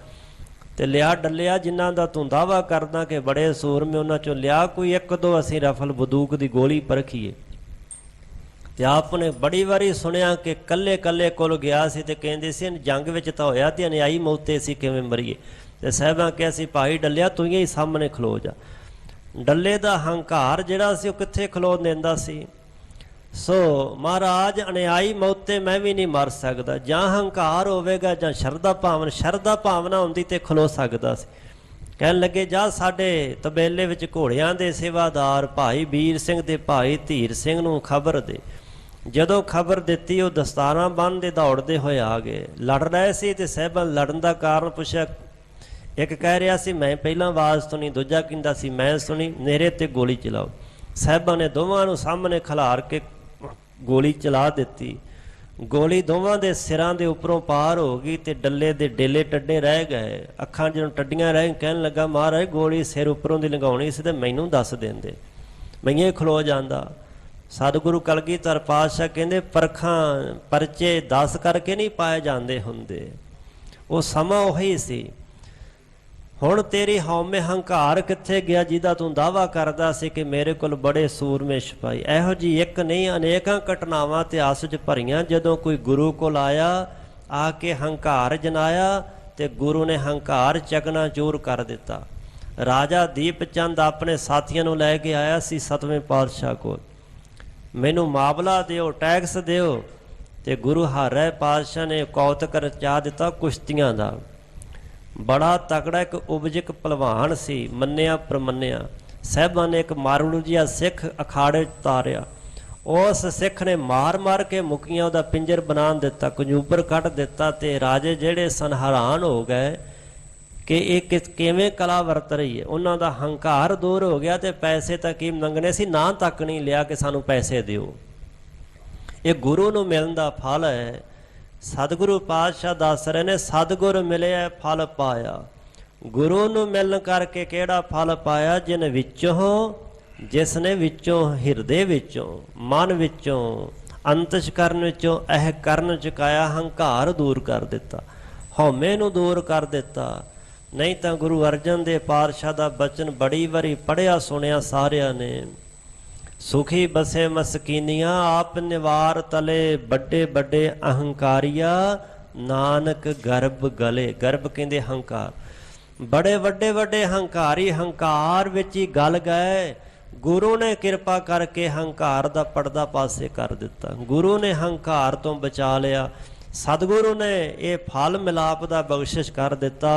ਤੇ ਲਿਆ ਡੱਲਿਆ ਜਿਨ੍ਹਾਂ ਦਾ ਤੂੰ ਦਾਵਾ ਕਰਦਾ ਕਿ ਬੜੇ ਸੂਰਮੇ, ਉਹਨਾਂ ਚੋਂ ਲਿਆ ਕੋਈ ਇੱਕ ਦੋ ਅਸੀਂ ਰਫਲ ਬੰਦੂਕ ਦੀ ਗੋਲੀ ਪਰਖੀਏ। ਤੇ ਆਪ ਨੇ ਬੜੀ ਵਾਰੀ ਸੁਣਿਆ ਕਿ ਕੱਲੇ ਕੱਲੇ ਕੋਲ ਗਿਆ ਸੀ ਤੇ ਕਹਿੰਦੇ ਸੀ ਜੰਗ ਵਿੱਚ ਤਾਂ ਹੋਇਆ ਤੇ ਅਨਿਆਈ ਮੌਤੇ ਸੀ, ਕਿਵੇਂ ਮਰੀਏ। ਤੇ ਸਾਹਿਬਾਂ ਕਿਹਾ ਸੀ ਭਾਈ ਡੱਲਿਆ ਤੂੰ ਹੀ ਸਾਹਮਣੇ ਖਲੋ ਜਾ। ਡੱਲੇ ਦਾ ਹੰਕਾਰ ਜਿਹੜਾ ਸੀ ਉਹ ਕਿੱਥੇ ਖਲੋ ਦਿੰਦਾ ਸੀ। ਸੋ ਮਹਾਰਾਜ ਅਨਿਆਈ ਮੌਤੇ ਮੈਂ ਵੀ ਨਹੀਂ ਮਰ ਸਕਦਾ। ਜਾਂ ਹੰਕਾਰ ਹੋਵੇਗਾ ਜਾਂ ਸ਼ਰਧਾ ਭਾਵਨਾ ਹੁੰਦੀ ਤੇ ਖਲੋ ਸਕਦਾ ਸੀ। ਕਹਿਣ ਲੱਗੇ ਜਾ ਸਾਡੇ ਤਬੇਲੇ ਵਿੱਚ ਘੋੜਿਆਂ ਦੇ ਸੇਵਾਦਾਰ ਭਾਈ ਵੀਰ ਸਿੰਘ ਦੇ ਭਾਈ ਧੀਰ ਸਿੰਘ ਨੂੰ ਖਬਰ ਦੇ। ਜਦੋਂ ਖਬਰ ਦਿੱਤੀ ਉਹ ਦਸਤਾਰਾਂ ਬੰਨ੍ਹਦੇ ਦੌੜਦੇ ਹੋਏ ਆ ਗਏ। ਲੜ ਰਹੇ ਸੀ ਤੇ ਸਾਹਿਬਾਂ ਲੜਨ ਦਾ ਕਾਰਨ ਪੁੱਛਿਆ। ਇੱਕ ਕਹਿ ਰਿਹਾ ਸੀ ਮੈਂ ਪਹਿਲਾਂ ਆਵਾਜ਼ ਸੁਣੀ, ਦੂਜਾ ਕਹਿੰਦਾ ਸੀ ਮੈਂ ਸੁਣੀ, ਮੇਰੇ ਤੇ ਗੋਲੀ ਚਲਾਓ। ਸਾਹਿਬਾਂ ਨੇ ਦੋਵਾਂ ਨੂੰ ਸਾਹਮਣੇ ਖਿਲਾਰ ਕੇ ਗੋਲੀ ਚਲਾ ਦਿੱਤੀ। ਗੋਲੀ ਦੋਵਾਂ ਦੇ ਸਿਰਾਂ ਦੇ ਉੱਪਰੋਂ ਪਾਰ ਹੋ ਗਈ ਤੇ ਡੱਲੇ ਦੇ ਡੇਲੇ ਟੱਡੇ ਰਹਿ ਗਏ, ਅੱਖਾਂ ਜਦੋਂ ਟੱਡੀਆਂ ਰਹਿ। ਕਹਿਣ ਲੱਗਾ ਮਹਾਰਾਜ ਗੋਲੀ ਸਿਰ ਉੱਪਰੋਂ ਦੀ ਲੰਘਾਉਣੀ ਸੀ ਤੇ ਮੈਨੂੰ ਦੱਸ ਦਿੰਦੇ, ਮੈਂ ਇਹ ਖਲੋ ਜਾਂਦਾ। ਸਤਿਗੁਰੂ ਕਲਗੀਧਰ ਪਾਤਸ਼ਾਹ ਕਹਿੰਦੇ ਪਰਚੇ 10 ਕਰਕੇ ਨਹੀਂ ਪਾਏ ਜਾਂਦੇ ਹੁੰਦੇ। ਉਹ ਸਮਾਂ ਉਹੀ ਸੀ। ਹੁਣ ਤੇਰੀ ਹਉਮੈ ਹੰਕਾਰ ਕਿੱਥੇ ਗਿਆ ਜਿਹਦਾ ਤੂੰ ਦਾਵਾ ਕਰਦਾ ਸੀ ਕਿ ਮੇਰੇ ਕੋਲ ਬੜੇ ਸੂਰਮੇ ਸਿਪਾਹੀ। ਇਹੋ ਜਿਹੀ ਇੱਕ ਨਹੀਂ ਅਨੇਕਾਂ ਘਟਨਾਵਾਂ ਇਤਿਹਾਸ 'ਚ ਭਰੀਆਂ। ਜਦੋਂ ਕੋਈ ਗੁਰੂ ਕੋਲ ਆਇਆ, ਆ ਕੇ ਹੰਕਾਰ ਜਨਾਇਆ ਤੇ ਗੁਰੂ ਨੇ ਹੰਕਾਰ ਚਕਨਾਚੂਰ ਕਰ ਦਿੱਤਾ। ਰਾਜਾ ਦੀਪ ਚੰਦ ਆਪਣੇ ਸਾਥੀਆਂ ਨੂੰ ਲੈ ਕੇ ਆਇਆ ਸੀ 7ਵੇਂ ਪਾਤਸ਼ਾਹ ਕੋਲ, ਮੈਨੂੰ ਮਾਮਲਾ ਦਿਓ, ਟੈਕਸ ਦਿਓ। ਤੇ ਗੁਰੂ ਹਰਿ ਪਾਤਸ਼ਾਹ ਨੇ ਕੌਤਕ ਰਚਾ ਦਿੱਤਾ ਕੁਸ਼ਤੀਆਂ ਦਾ। ਬੜਾ ਤਕੜਾ ਇੱਕ ਉਪਜਿਕ ਭਲਵਾਨ ਸੀ, ਮੰਨਿਆ ਪ੍ਰਮੰਨਿਆ। ਸਾਹਿਬਾਂ ਨੇ ਇੱਕ ਮਾਰੂ ਜਿਹਾ ਸਿੱਖ ਅਖਾੜੇ 'ਚ ਤਾਰਿਆ। ਉਸ ਸਿੱਖ ਨੇ ਮਾਰ ਮਾਰ ਕੇ ਮੁਕੀਆਂ ਉਹਦਾ ਪਿੰਜਰ ਬਣਾ ਦਿੱਤਾ, ਕੰਜੂਬਰ ਕੱਢ ਦਿੱਤਾ। ਤੇ ਰਾਜੇ ਜਿਹੜੇ ਸਨ ਹੈਰਾਨ ਹੋ ਗਏ ਕਿ ਇਹ ਕਿਵੇਂ ਕਲਾ ਵਰਤ ਰਹੀ ਹੈ। ਉਹਨਾਂ ਦਾ ਹੰਕਾਰ ਦੂਰ ਹੋ ਗਿਆ ਤੇ ਪੈਸੇ ਤਾਂ ਕੀ ਮੰਗਣੇ ਸੀ, ਨਾਂ ਤੱਕ ਨਹੀਂ ਲਿਆ ਕਿ ਸਾਨੂੰ ਪੈਸੇ ਦਿਓ। ਇਹ ਗੁਰੂ ਨੂੰ ਮਿਲਣ ਦਾ ਫਲ ਹੈ। ਸਤਿਗੁਰੂ ਪਾਤਸ਼ਾਹ ਦੱਸ ਰਹੇ ਨੇ ਸਤਿਗੁਰ ਮਿਲਿਆ ਫਲ ਪਾਇਆ। ਗੁਰੂ ਨੂੰ ਮਿਲਣ ਕਰਕੇ ਕਿਹੜਾ ਫਲ ਪਾਇਆ? ਜਿਸ ਨੇ ਵਿੱਚੋਂ ਹਿਰਦੇ ਵਿੱਚੋਂ ਮਨ ਵਿੱਚੋਂ ਅੰਤਸ਼ਕਰਨ ਵਿੱਚੋਂ ਇਹ ਕਰਨ ਚੁਕਾਇਆ, ਹੰਕਾਰ ਦੂਰ ਕਰ ਦਿੱਤਾ, ਹਉਮੈ ਨੂੰ ਦੂਰ ਕਰ ਦਿੱਤਾ। ਨਹੀਂ ਤਾਂ ਗੁਰੂ ਅਰਜਨ ਦੇਵ ਪਾਤਸ਼ਾਹ ਦਾ ਬਚਨ ਬੜੀ ਵਾਰੀ ਪੜ੍ਹਿਆ ਸੁਣਿਆ ਸਾਰਿਆਂ ਨੇ, ਸੁਖੀ ਬਸੇ ਮਸਕੀਨੀਆਂ ਆਪ ਨਿਵਾਰ ਤਲੇ, ਵੱਡੇ ਵੱਡੇ ਅਹੰਕਾਰੀਆ ਨਾਨਕ ਗਰਭ ਗਲੇ। ਗਰਭ ਕਹਿੰਦੇ ਹੰਕਾਰ। ਬੜੇ ਵੱਡੇ ਵੱਡੇ ਹੰਕਾਰੀ ਹੰਕਾਰ ਵਿੱਚ ਹੀ ਗਲ ਗਏ। ਗੁਰੂ ਨੇ ਕਿਰਪਾ ਕਰਕੇ ਹੰਕਾਰ ਦਾ ਪਰਦਾ ਪਾਸੇ ਕਰ ਦਿੱਤਾ। ਗੁਰੂ ਨੇ ਹੰਕਾਰ ਤੋਂ ਬਚਾ ਲਿਆ। ਸਤਿਗੁਰੂ ਨੇ ਇਹ ਫਲ ਮਿਲਾਪ ਦਾ ਬਖਸ਼ਿਸ਼ ਕਰ ਦਿੱਤਾ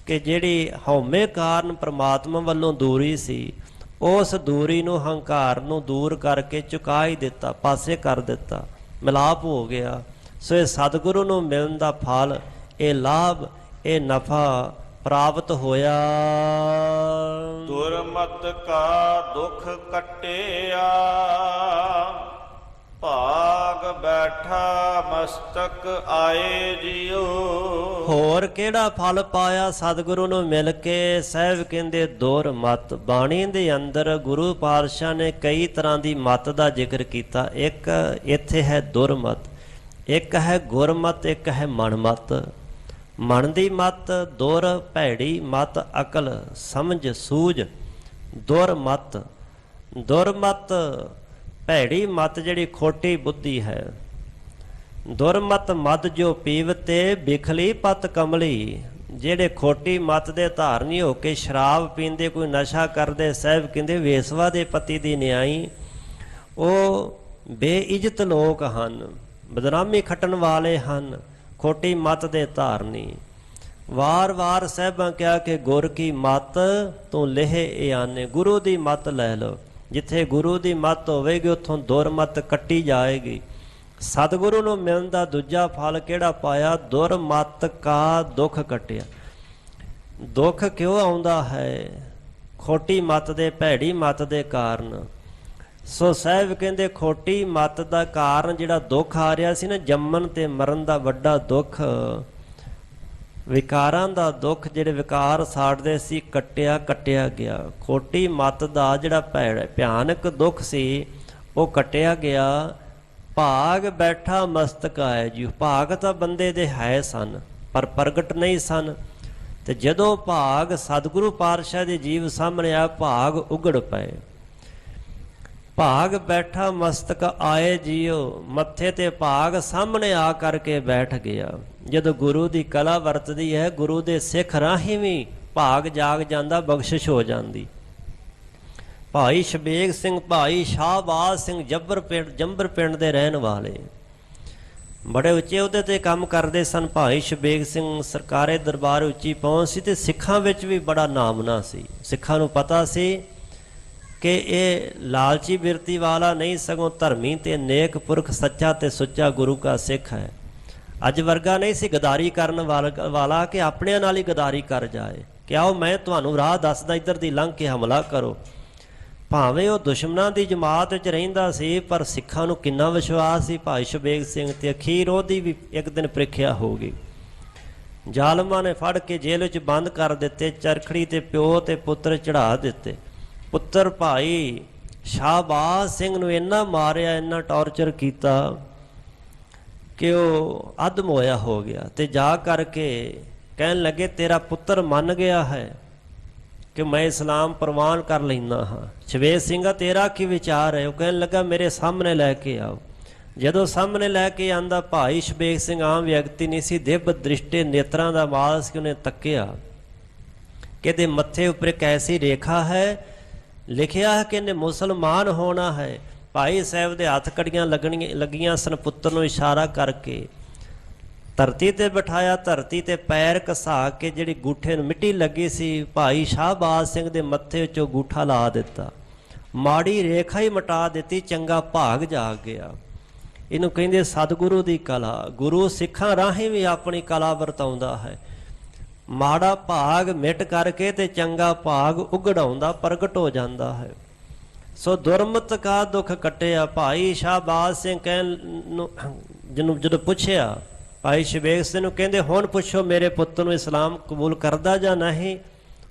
ਕਿ ਜਿਹੜੀ ਹਉਮੈ ਕਾਰਨ ਪ੍ਰਮਾਤਮਾ ਵੱਲੋਂ ਦੂਰੀ ਸੀ, ਉਸ ਦੂਰੀ ਨੂੰ ਹੰਕਾਰ ਨੂੰ ਦੂਰ ਕਰਕੇ ਚੁਕਾ ਹੀ ਦਿੱਤਾ, ਪਾਸੇ ਕਰ ਦਿੱਤਾ, ਮਿਲਾਪ ਹੋ ਗਿਆ। ਸੋ ਇਹ ਸਤਿਗੁਰੂ ਨੂੰ ਮਿਲਣ ਦਾ ਫਲ, ਇਹ ਲਾਭ, ਇਹ ਨਫਾ ਪ੍ਰਾਪਤ ਹੋਇਆ। ਦੁਰਮਤ ਕਾ ਦੁਖ ਕੱਟਿਆ, ਭਾਗ ਬੈਠਾ ਮਸਤਕ ਆਏ ਜਿਉ। ਹੋਰ ਕਿਹੜਾ ਫਲ ਪਾਇਆ ਸਤਿਗੁਰੂ ਨੂੰ ਮਿਲ ਕੇ? ਸਾਹਿਬ ਕਹਿੰਦੇ ਦੁਰਮਤ। ਬਾਣੀ ਦੇ ਅੰਦਰ ਗੁਰੂ ਪਾਤਸ਼ਾਹ ਨੇ ਕਈ ਤਰ੍ਹਾਂ ਦੀ ਮਤ ਦਾ ਜ਼ਿਕਰ ਕੀਤਾ। ਇੱਕ ਇੱਥੇ ਹੈ ਦੁਰਮਤ, ਇੱਕ ਹੈ ਗੁਰਮਤ, ਇੱਕ ਹੈ ਮਨਮਤ। ਮਨ ਦੀ ਮਤ ਦੁਰ, ਭੈੜੀ ਮਤ ਅਕਲ ਸਮਝ ਸੂਝ। ਦੁਰਮਤ, ਦੁਰਮਤ ਭੈੜੀ ਮਤ ਜਿਹੜੀ ਖੋਟੀ ਬੁੱਧੀ ਹੈ। ਦੁਰਮਤ ਮਦ ਜੋ ਪੀਵਤੇ ਬਿਖਲੀ ਪਤ ਕਮਲੀ। ਜਿਹੜੇ ਖੋਟੀ ਮੱਤ ਦੇ ਧਾਰਨੀ ਹੋ ਕੇ ਸ਼ਰਾਬ ਪੀਂਦੇ, ਕੋਈ ਨਸ਼ਾ ਕਰਦੇ, ਸਾਹਿਬ ਕਹਿੰਦੇ ਵੇਸਵਾ ਦੇ ਪਤੀ ਦੀ ਨਿਆਈ, ਉਹ ਬੇਇੱਜ਼ਤ ਲੋਕ ਹਨ, ਬਦਨਾਮੀ ਖੱਟਣ ਵਾਲੇ ਹਨ, ਖੋਟੀ ਮੱਤ ਦੇ ਧਾਰਨੀ। ਵਾਰ-ਵਾਰ ਸਾਹਿਬਾਂ ਕਿਹਾ ਕਿ ਗੁਰ ਕੀ ਮੱਤ ਤੂੰ ਲੇਹ ਇਆਨੇ, ਗੁਰੂ ਦੀ ਮੱਤ ਲੈ ਲਓ। ਜਿੱਥੇ ਗੁਰੂ ਦੀ ਮੱਤ ਹੋਵੇਗੀ ਉੱਥੋਂ ਦੁਰਮਤ ਕੱਟੀ ਜਾਏਗੀ। ਸਤਿਗੁਰੂ ਨੂੰ ਮਿਲਣ ਦਾ ਦੂਜਾ ਫਲ ਕਿਹੜਾ ਪਾਇਆ? ਦੁਰਮਤ ਕਾ ਦੁੱਖ ਕੱਟਿਆ। ਦੁੱਖ ਕਿਉਂ ਆਉਂਦਾ ਹੈ? ਖੋਟੀ ਮੱਤ ਦੇ, ਭੈੜੀ ਮੱਤ ਦੇ ਕਾਰਨ। ਸੋ ਸਾਹਿਬ ਕਹਿੰਦੇ ਖੋਟੀ ਮੱਤ ਦਾ ਕਾਰਨ ਜਿਹੜਾ ਦੁੱਖ ਆ ਰਿਹਾ ਸੀ ਨਾ, ਜੰਮਣ ਤੇ ਮਰਨ ਦਾ ਵੱਡਾ ਦੁੱਖ, ਵਿਕਾਰਾਂ ਦਾ ਦੁੱਖ, ਜਿਹੜੇ ਵਿਕਾਰ ਸਾੜਦੇ ਸੀ, ਕੱਟਿਆ ਗਿਆ। ਖੋਟੀ ਮੱਤ ਦਾ ਜਿਹੜਾ ਭਿਆਨਕ ਦੁੱਖ ਸੀ ਉਹ ਕੱਟਿਆ ਗਿਆ। ਭਾਗ ਬੈਠਾ ਮਸਤਕ ਆਏ ਜੀ। ਭਾਗ ਤਾਂ ਬੰਦੇ ਦੇ ਹੈ ਸਨ ਪਰ ਪ੍ਰਗਟ ਨਹੀਂ ਸਨ, ਤੇ ਜਦੋਂ ਭਾਗ ਸਤਿਗੁਰੂ ਪਾਤਸ਼ਾਹ ਦੇ ਜੀਵ ਸਾਹਮਣੇ ਆ, ਭਾਗ ਉਗੜ ਪਏ। ਭਾਗ ਬੈਠਾ ਮਸਤਕ ਆਏ ਜੀਓ, ਮੱਥੇ ਤੇ ਭਾਗ ਸਾਹਮਣੇ ਆ ਕਰਕੇ ਬੈਠ ਗਿਆ। ਜਦੋਂ ਗੁਰੂ ਦੀ ਕਲਾ ਵਰਤਦੀ ਹੈ, ਗੁਰੂ ਦੇ ਸਿੱਖ ਰਾਹੀਂ ਵੀ ਭਾਗ ਜਾਗ ਜਾਂਦਾ, ਬਖਸ਼ਿਸ਼ ਹੋ ਜਾਂਦੀ। ਭਾਈ ਸ਼ਬੇਗ ਸਿੰਘ, ਭਾਈ ਸ਼ਾਹਬਾਜ਼ ਸਿੰਘ ਜੰਬਰ ਪਿੰਡ ਦੇ ਰਹਿਣ ਵਾਲੇ, ਬੜੇ ਉੱਚੇ ਅਹੁਦੇ ਤੇ ਕੰਮ ਕਰਦੇ ਸਨ। ਭਾਈ ਸ਼ਬੇਗ ਸਿੰਘ ਸਰਕਾਰੇ ਦਰਬਾਰ ਉੱਚੀ ਪਹੁੰਚ ਸੀ ਤੇ ਸਿੱਖਾਂ ਵਿੱਚ ਵੀ ਬੜਾ ਨਾਮਣਾ ਸੀ। ਸਿੱਖਾਂ ਨੂੰ ਪਤਾ ਸੀ ਕਿ ਇਹ ਲਾਲਚੀ ਬਿਰਤੀ ਵਾਲਾ ਨਹੀਂ, ਸਗੋਂ ਧਰਮੀ ਤੇ ਨੇਕ ਪੁਰਖ, ਸੱਚਾ ਤੇ ਸੁੱਚਾ ਗੁਰੂ ਕਾ ਸਿੱਖ ਹੈ। ਅੱਜ ਵਰਗਾ ਨਹੀਂ ਸੀ ਗਦਾਰੀ ਕਰਨ ਵਾਲਾ ਕਿ ਆਪਣਿਆਂ ਨਾਲ ਹੀ ਗਦਾਰੀ ਕਰ ਜਾਏ ਕਿ ਆਓ ਮੈਂ ਤੁਹਾਨੂੰ ਰਾਹ ਦੱਸਦਾ, ਇੱਧਰ ਦੀ ਲੰਘ ਕੇ ਹਮਲਾ ਕਰੋ। ਭਾਵੇਂ ਉਹ ਦੁਸ਼ਮਣਾਂ ਦੀ ਜਮਾਤ ਵਿੱਚ ਰਹਿੰਦਾ ਸੀ, ਪਰ ਸਿੱਖਾਂ ਨੂੰ ਕਿੰਨਾ ਵਿਸ਼ਵਾਸ ਸੀ ਭਾਈ ਸ਼ਬੇਗ ਸਿੰਘ ਤੇ। ਅਖੀਰ ਉਹਦੀ ਵੀ ਇੱਕ ਦਿਨ ਪ੍ਰੀਖਿਆ ਹੋ ਗਈ। ਜ਼ਾਲਮਾਂ ਨੇ ਫੜ ਕੇ ਜੇਲ੍ਹ ਵਿੱਚ ਬੰਦ ਕਰ ਦਿੱਤੇ, ਚਰਖੜੀ ਤੇ ਪਿਓ ਤੇ ਪੁੱਤਰ ਚੜਾ ਦਿੱਤੇ। ਪੁੱਤਰ ਭਾਈ ਸ਼ਾਹਬਾਜ਼ ਸਿੰਘ ਨੂੰ ਇੰਨਾ ਮਾਰਿਆ, ਇੰਨਾ ਟੌਰਚਰ ਕੀਤਾ ਕਿ ਉਹ ਅਧਮ ਹੋਇਆ ਹੋ ਗਿਆ। ਤੇ ਜਾ ਕਰਕੇ ਕਹਿਣ ਲੱਗੇ ਤੇਰਾ ਪੁੱਤਰ ਮੰਨ ਗਿਆ ਹੈ ਕਿ ਮੈਂ ਇਸਲਾਮ ਪ੍ਰਵਾਨ ਕਰ ਲੈਂਦਾ ਹਾਂ। ਸ਼ਬੇਗ ਸਿੰਘਾ ਤੇਰਾ ਕੀ ਵਿਚਾਰ ਹੈ? ਉਹ ਕਹਿਣ ਲੱਗਾ ਮੇਰੇ ਸਾਹਮਣੇ ਲੈ ਕੇ ਆਓ। ਜਦੋਂ ਸਾਹਮਣੇ ਲੈ ਕੇ ਆਂਦਾ, ਭਾਈ ਸ਼ਬੇਗ ਸਿੰਘ ਆਮ ਵਿਅਕਤੀ ਨਹੀਂ ਸੀ, ਦਿਵ ਦ੍ਰਿਸ਼ਟੇ ਨੇਤਰਾਂ ਦਾ ਮਾਲ ਸੀ। ਉਹਨੇ ਤੱਕਿਆ ਕਿ ਇਹਦੇ ਮੱਥੇ ਉੱਪਰ ਇੱਕ ਐਸੀ ਰੇਖਾ ਹੈ, ਲਿਖਿਆ ਹੈ ਕਿ ਇਹਨੇ ਮੁਸਲਮਾਨ ਹੋਣਾ ਹੈ। ਭਾਈ ਸਾਹਿਬ ਦੇ ਹੱਥ ਕੜੀਆਂ ਲੱਗੀਆਂ ਸਨ। ਪੁੱਤਰ ਨੂੰ ਇਸ਼ਾਰਾ ਕਰਕੇ ਧਰਤੀ ਤੇ ਬਿਠਾਇਆ, ਧਰਤੀ ਤੇ ਪੈਰ ਘਸਾ ਕੇ ਜਿਹੜੀ ਗੂਠੇ ਨੂੰ ਮਿੱਟੀ ਲੱਗੀ ਸੀ, ਭਾਈ ਸ਼ਾਹਬਾਜ਼ ਸਿੰਘ ਦੇ ਮੱਥੇ ਵਿੱਚੋਂ ਗੂਠਾ ਲਾ ਦਿੱਤਾ, ਮਾੜੀ ਰੇਖਾ ਹੀ ਮਿਟਾ ਦਿੱਤੀ, ਚੰਗਾ ਭਾਗ ਜਾਗ ਗਿਆ। ਇਹਨੂੰ ਕਹਿੰਦੇ ਸਤਿਗੁਰੂ ਦੀ ਕਲਾ। ਗੁਰੂ ਸਿੱਖਾਂ ਰਾਹੀਂ ਵੀ ਆਪਣੀ ਕਲਾ ਵਰਤਾਉਂਦਾ ਹੈ। ਮਾੜਾ ਭਾਗ ਮਿਟ ਕਰਕੇ ਤੇ ਚੰਗਾ ਭਾਗ ਉਗੜਾਉਂਦਾ, ਪ੍ਰਗਟ ਹੋ ਜਾਂਦਾ ਹੈ। ਸੋ ਦੁਰਮਤ ਕਾ ਦੁੱਖ ਕੱਟਿਆ। ਭਾਈ ਸ਼ਾਹਬਾਜ਼ ਸਿੰਘ ਕਹਿਣ ਨੂੰ ਜਿਹਨੂੰ ਜਦੋਂ ਪੁੱਛਿਆ, ਭਾਈ ਸ਼ਬੇਗ ਸਿੰਘ ਨੂੰ ਕਹਿੰਦੇ ਹੁਣ ਪੁੱਛੋ ਮੇਰੇ ਪੁੱਤ ਨੂੰ ਇਸਲਾਮ ਕਬੂਲ ਕਰਦਾ ਜਾਂ ਨਹੀਂ?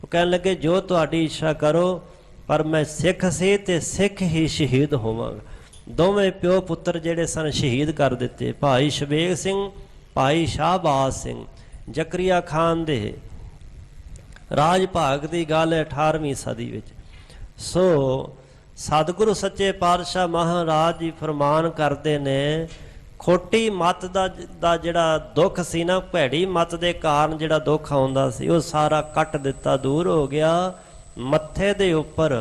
ਉਹ ਕਹਿਣ ਲੱਗੇ ਜੋ ਤੁਹਾਡੀ ਇੱਛਾ ਕਰੋ, ਪਰ ਮੈਂ ਸਿੱਖ ਸੀ ਤੇ ਸਿੱਖ ਹੀ ਸ਼ਹੀਦ ਹੋਵਾਂਗਾ। ਦੋਵੇਂ ਪਿਓ ਪੁੱਤਰ ਜਿਹੜੇ ਸਨ ਸ਼ਹੀਦ ਕਰ ਦਿੱਤੇ। ਭਾਈ ਸ਼ਬੇਗ ਸਿੰਘ, ਭਾਈ ਸ਼ਾਹਬਾਜ਼ ਸਿੰਘ। ਜ਼ਕਰੀਆ ਖਾਨ ਦੇ ਰਾਜ ਭਾਗ ਦੀ ਗੱਲ ਹੈ 18ਵੀਂ ਸਦੀ ਵਿੱਚ। ਸੋ ਸਤਿਗੁਰੂ ਸੱਚੇ ਪਾਤਸ਼ਾਹ ਮਹਾਰਾਜ ਜੀ ਫਰਮਾਨ ਕਰਦੇ ਨੇ, ਖੋਟੀ ਮੱਤ ਦਾ ਜਿਹੜਾ ਦੁੱਖ ਸੀ ਨਾ, ਭੈੜੀ ਮੱਤ ਦੇ ਕਾਰਨ ਜਿਹੜਾ ਦੁੱਖ ਆਉਂਦਾ ਸੀ, ਉਹ ਸਾਰਾ ਕੱਟ ਦਿੱਤਾ, ਦੂਰ ਹੋ ਗਿਆ। ਮੱਥੇ ਦੇ ਉੱਪਰ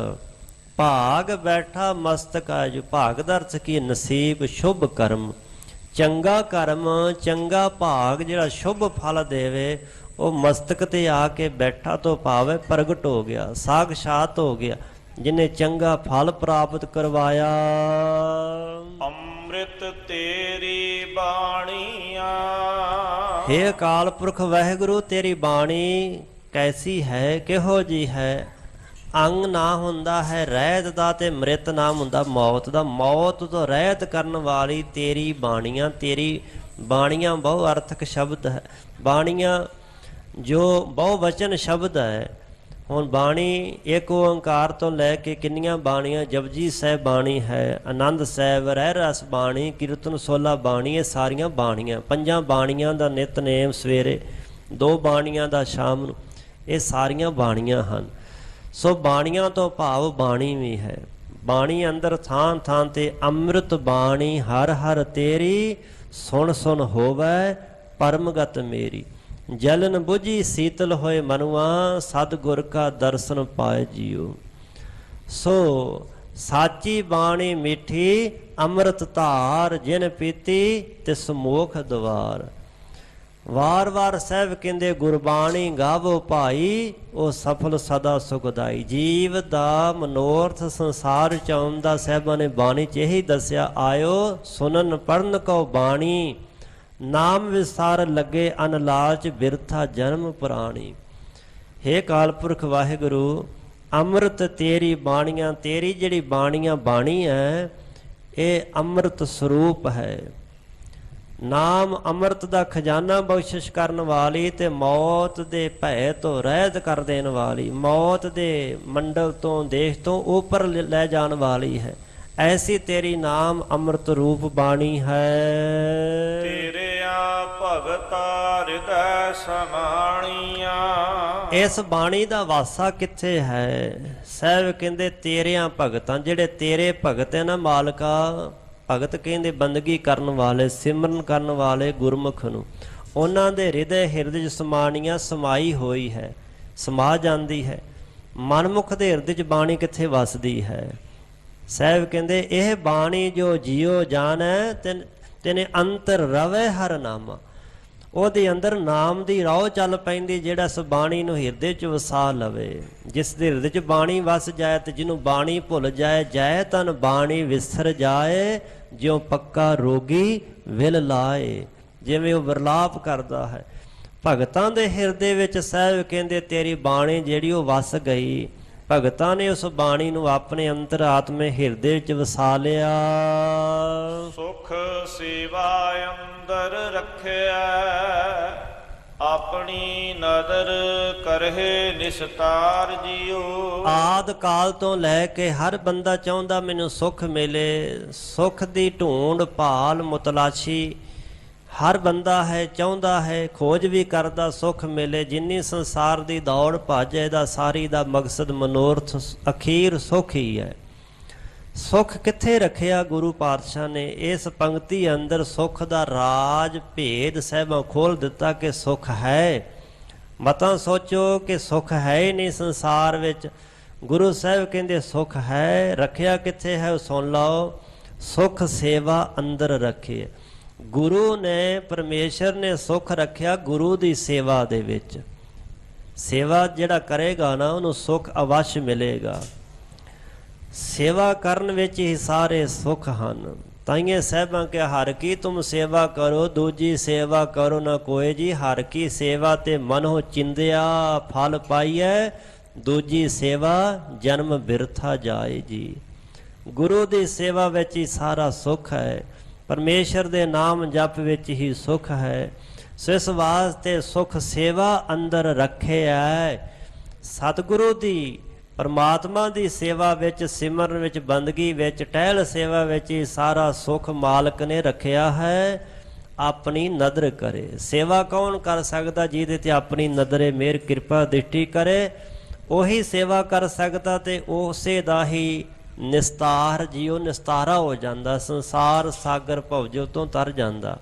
ਭਾਗ ਬੈਠਾ ਮਸਤਕ ਆਜੂ। ਭਾਗ ਦਾ ਅਰਥ ਕੀ? ਨਸੀਬ, ਸ਼ੁਭ ਕਰਮ, ਚੰਗਾ ਕਰਮ, ਚੰਗਾ ਭਾਗ ਜਿਹੜਾ ਸ਼ੁਭ ਫਲ ਦੇਵੇ, ਉਹ ਮਸਤਕ ਤੇ ਆ ਕੇ ਬੈਠਾ ਤੋਂ ਭਾਵੇਂ ਪ੍ਰਗਟ ਹੋ ਗਿਆ, ਸਾਖਸ਼ਾਤ ਹੋ ਗਿਆ, ਜਿਹਨੇ ਚੰਗਾ ਫਲ ਪ੍ਰਾਪਤ ਕਰਵਾਇਆ। ਅੰਮ੍ਰਿਤ ਤੇਰੀ ਬਾਣੀਆਂ। ਹੇ ਅਕਾਲ ਪੁਰਖ ਵਾਹਿਗੁਰੂ, ਤੇਰੀ ਬਾਣੀ ਕੈਸੀ ਹੈ, ਕਿਹੋ ਜੀ ਹੈ? ਅੰਗ ਨਾ ਹੁੰਦਾ ਹੈ ਰਹਿਤ ਦਾ ਤੇ ਮ੍ਰਿਤ ਨਾਮ ਹੁੰਦਾ ਮੌਤ ਦਾ। ਮੌਤ ਤੋਂ ਰਹਿਤ ਕਰਨ ਵਾਲੀ ਤੇਰੀ ਬਾਣੀਆਂ। ਤੇਰੀ ਬਾਣੀਆਂ ਬਹੁ ਅਰਥਕ ਸ਼ਬਦ ਹੈ। ਬਾਣੀਆਂ ਜੋ ਬਹੁ ਵਚਨ ਸ਼ਬਦ ਹੈ। ਹੁਣ ਬਾਣੀ ਇੱਕ ਓੰਕਾਰ ਤੋਂ ਲੈ ਕੇ ਕਿੰਨੀਆਂ ਬਾਣੀਆਂ? ਜਪਜੀ ਸਾਹਿਬ ਬਾਣੀ ਹੈ, ਆਨੰਦ ਸਾਹਿਬ, ਰਹਿ ਰਸ ਬਾਣੀ, ਕੀਰਤਨ ਸੋਲਾ ਬਾਣੀ। ਇਹ ਸਾਰੀਆਂ ਬਾਣੀਆਂ। 5 ਬਾਣੀਆਂ ਦਾ ਨਿਤਨੇਮ ਸਵੇਰੇ, 2 ਬਾਣੀਆਂ ਦਾ ਸ਼ਾਮ ਨੂੰ। ਇਹ ਸਾਰੀਆਂ ਬਾਣੀਆਂ ਹਨ। ਸੋ ਬਾਣੀਆਂ ਤੋਂ ਭਾਵ ਬਾਣੀ ਵੀ ਹੈ। ਬਾਣੀ ਅੰਦਰ ਥਾਂ ਥਾਂ ਤੇ ਅੰਮ੍ਰਿਤ ਬਾਣੀ ਹਰ ਹਰ ਤੇਰੀ, ਸੁਣ ਸੁਣ ਹੋਵੈ ਪਰਮਗਤ ਮੇਰੀ। ਜਲਨ ਬੁਝੀ ਸੀਤਲ ਹੋਏ ਮਨੁਆ ਸਤਿਗੁਰ ਕਾ ਦਰਸ਼ਨ ਪਾਏ ਜੀਓ। ਸੋ ਸਾਚੀ ਬਾਣੀ ਮਿੱਠੀ ਅੰਮ੍ਰਿਤ ਧਾਰ ਜਿਨ ਪੀਤੀ ਤਿਸ ਮੋਖ ਦਵਾਰ। ਵਾਰ ਵਾਰ ਸਾਹਿਬ ਕਹਿੰਦੇ ਗੁਰਬਾਣੀ ਗਾਵੋ ਭਾਈ ਉਹ ਸਫਲ ਸਦਾ ਸੁਖਦਾਈ। ਜੀਵ ਦਾ ਮਨੋਰਥ ਸੰਸਾਰ ਚ ਆਉਂਦਾ ਸਾਹਿਬਾਂ ਨੇ ਬਾਣੀ ਚ ਇਹੀ ਦੱਸਿਆ ਆਇਓ ਸੁਨਨ ਪੜਨ ਕਉ ਬਾਣੀ ਨਾਮ ਵਿਸਾਰ ਲੱਗੇ ਅਨਲਾਚ ਬਿਰਥਾ ਜਨਮ ਪੁਰਾਣੀ। ਹੇ ਅਕਾਲ ਪੁਰਖ ਵਾਹਿਗੁਰੂ ਅੰਮ੍ਰਿਤ ਤੇਰੀ ਬਾਣੀਆਂ, ਤੇਰੀ ਜਿਹੜੀ ਬਾਣੀਆਂ ਬਾਣੀ ਹੈ ਇਹ ਅੰਮ੍ਰਿਤ ਸਰੂਪ ਹੈ। ਨਾਮ ਅੰਮ੍ਰਿਤ ਦਾ ਖਜ਼ਾਨਾ ਬਖਸ਼ਿਸ਼ ਕਰਨ ਵਾਲੀ ਤੇ ਮੌਤ ਦੇ ਭੈ ਤੋਂ ਰਹਿਤ ਕਰ ਦੇਣ ਵਾਲੀ, ਮੌਤ ਦੇ ਮੰਡਲ ਤੋਂ ਦੇਸ਼ ਤੋਂ ਉੱਪਰ ਲੈ ਜਾਣ ਵਾਲੀ ਹੈ। ਐਸੀ ਤੇਰੀ ਨਾਮ ਅੰਮ੍ਰਿਤ ਰੂਪ ਬਾਣੀ ਹੈ। ਤੇਰੇ ਆ ਭਗਤਾ ਹਿਰਦੈ ਸਮਾਣੀਆਂ। ਇਸ ਬਾਣੀ ਦਾ ਵਾਸਾ ਕਿੱਥੇ ਹੈ? ਸਾਹਿਬ ਕਹਿੰਦੇ ਤੇਰਿਆਂ ਭਗਤਾਂ, ਜਿਹੜੇ ਤੇਰੇ ਭਗਤ ਹੈ ਨਾ ਮਾਲਕਾ। ਭਗਤ ਕਹਿੰਦੇ ਬੰਦਗੀ ਕਰਨ ਵਾਲੇ, ਸਿਮਰਨ ਕਰਨ ਵਾਲੇ ਗੁਰਮੁਖ ਨੂੰ, ਉਹਨਾਂ ਦੇ ਹਿਰਦੇ 'ਚ ਸਮਾਣੀਆਂ ਸਮਾਈ ਹੋਈ ਹੈ, ਸਮਾ ਜਾਂਦੀ ਹੈ। ਮਨਮੁਖ ਦੇ ਹਿਰਦੇ 'ਚ ਬਾਣੀ ਕਿੱਥੇ ਵਸਦੀ ਹੈ? ਸਾਹਿਬ ਕਹਿੰਦੇ ਇਹ ਬਾਣੀ ਜੋ ਜੀਓ ਜਾਣੈ ਤੈਨੇ ਅੰਤਰ ਰਵੇ ਹਰ ਨਾਮਾ। ਉਹਦੇ ਅੰਦਰ ਨਾਮ ਦੀ ਰੌ ਚੱਲ ਪੈਂਦੀ, ਜਿਹੜਾ ਇਸ ਬਾਣੀ ਨੂੰ ਹਿਰਦੇ 'ਚ ਵਸਾ ਲਵੇ। ਜਿਸ ਦੇ ਹਿਰਦੇ 'ਚ ਬਾਣੀ ਵਸ ਜਾਏ ਤੇ ਜਿਹਨੂੰ ਬਾਣੀ ਭੁੱਲ ਜਾਏ, ਜਾਏ ਤਨ ਬਾਣੀ ਵਿਸਰ ਜਾਏ ਜਿਉ ਪੱਕਾ ਰੋਗੀ ਵਿਲ ਲਾਏ। ਜਿਵੇਂ ਉਹ ਵਿਰਲਾਪ ਕਰਦਾ ਹੈ ਭਗਤਾਂ ਦੇ ਹਿਰਦੇ ਵਿੱਚ। ਸਾਹਿਬ ਕਹਿੰਦੇ ਤੇਰੀ ਬਾਣੀ ਜਿਹੜੀ ਉਹ ਵਸ ਗਈ, ਭਗਤਾਂ ਨੇ ਉਸ ਬਾਣੀ ਨੂੰ ਆਪਣੇ ਅੰਤਰ ਆਤਮੇ ਹਿਰਦੇ ਵਿੱਚ ਵਸਾ ਲਿਆ। ਸੁਖ ਸੇਵਾ ਅੰਦਰ ਰੱਖਿਆ ਆਪਣੀ ਨਦਰ ਕਰਹਿ ਨਿਸਤਾਰ ਜੀਓ। ਆਦ ਕਾਲ ਤੋਂ ਲੈ ਕੇ ਹਰ ਬੰਦਾ ਚਾਹੁੰਦਾ ਮੈਨੂੰ ਸੁੱਖ ਮਿਲੇ, ਸੁੱਖ ਦੀ ਢੂੰਡ ਭਾਲ ਮੁਤਲਾਸ਼ੀ ਹਰ ਬੰਦਾ ਹੈ, ਚਾਹੁੰਦਾ ਹੈ, ਖੋਜ ਵੀ ਕਰਦਾ ਸੁੱਖ ਮਿਲੇ। ਜਿੰਨੀ ਸੰਸਾਰ ਦੀ ਦੌੜ ਭੱਜ ਇਹਦਾ ਸਾਰੀ ਦਾ ਮਕਸਦ ਮਨੋਰਥ ਅਖੀਰ ਸੁੱਖ ਹੀ ਹੈ। ਸੁੱਖ ਕਿੱਥੇ ਰੱਖਿਆ ਗੁਰੂ ਪਾਤਸ਼ਾਹ ਨੇ? ਇਸ ਪੰਕਤੀ ਅੰਦਰ ਸੁੱਖ ਦਾ ਰਾਜ ਭੇਦ ਸਾਹਿਬਾਂ ਖੋਲ ਦਿੱਤਾ ਕਿ ਸੁੱਖ ਹੈ। ਮਤਾਂ ਸੋਚੋ ਕਿ ਸੁੱਖ ਹੈ ਹੀ ਨਹੀਂ ਸੰਸਾਰ ਵਿੱਚ। ਗੁਰੂ ਸਾਹਿਬ ਕਹਿੰਦੇ ਸੁੱਖ ਹੈ। ਰੱਖਿਆ ਕਿੱਥੇ ਹੈ ਉਹ ਸੁਣ ਲਓ। ਸੁੱਖ ਸੇਵਾ ਅੰਦਰ ਰੱਖੇ। ਗੁਰੂ ਨੇ, ਪਰਮੇਸ਼ਰ ਨੇ ਸੁੱਖ ਰੱਖਿਆ ਗੁਰੂ ਦੀ ਸੇਵਾ ਦੇ ਵਿੱਚ। ਸੇਵਾ ਜਿਹੜਾ ਕਰੇਗਾ ਨਾ ਉਹਨੂੰ ਸੁੱਖ ਅਵਸ਼ ਮਿਲੇਗਾ। ਸੇਵਾ ਕਰਨ ਵਿੱਚ ਹੀ ਸਾਰੇ ਸੁੱਖ ਹਨ। ਤਾਈਏ ਸਾਹਿਬਾਂ ਕਿ ਹਰ ਕੀ ਤੁਮ ਸੇਵਾ ਕਰੋ ਦੂਜੀ ਸੇਵਾ ਕਰੋ ਨਾ ਕੋਏ ਜੀ। ਹਰ ਕੀ ਸੇਵਾ ਤੇ ਮਨੋ ਚਿੰਦਿਆ ਫਲ ਪਾਈਐ ਦੂਜੀ ਸੇਵਾ ਜਨਮ ਬਿਰਥਾ ਜਾਏ ਜੀ। ਗੁਰੂ ਦੀ ਸੇਵਾ ਵਿੱਚ ਹੀ ਸਾਰਾ ਸੁੱਖ ਹੈ। ਪਰਮੇਸ਼ਰ ਦੇ ਨਾਮ ਜਪ ਵਿੱਚ ਹੀ ਸੁੱਖ ਹੈ। ਸੋ ਇਸ ਵਾਸਤੇ ਸੁੱਖ ਸੇਵਾ ਅੰਦਰ ਰੱਖਿਆ। ਸਤਿਗੁਰੂ ਦੀ ਪਰਮਾਤਮਾ ਦੀ ਸੇਵਾ ਵਿੱਚ, ਸਿਮਰਨ ਵਿੱਚ, ਬੰਦਗੀ ਵਿੱਚ, ਟਹਿਲ ਸੇਵਾ ਵਿੱਚ ਹੀ ਸਾਰਾ ਸੁੱਖ ਮਾਲਕ ਨੇ ਰੱਖਿਆ ਹੈ। ਆਪਣੀ ਨਦਰ ਕਰੇ। ਸੇਵਾ ਕੌਣ ਕਰ ਸਕਦਾ? ਜਿਹਦੇ ਤੇ ਆਪਣੀ ਨਦਰੇ ਮਿਹਰ ਕਿਰਪਾ ਦ੍ਰਿਸ਼ਟੀ ਕਰੇ ਉਹੀ ਸੇਵਾ ਕਰ ਸਕਦਾ। ਤੇ ਉਸੇ ਦਾ ਹੀ ਨਿਸਤਾਰ ਜੀਓ ਨਿਸਤਾਰਾ ਹੋ ਜਾਂਦਾ, ਸੰਸਾਰ ਸਾਗਰ ਭਵਜੋ ਤੋਂ ਤਰ ਜਾਂਦਾ।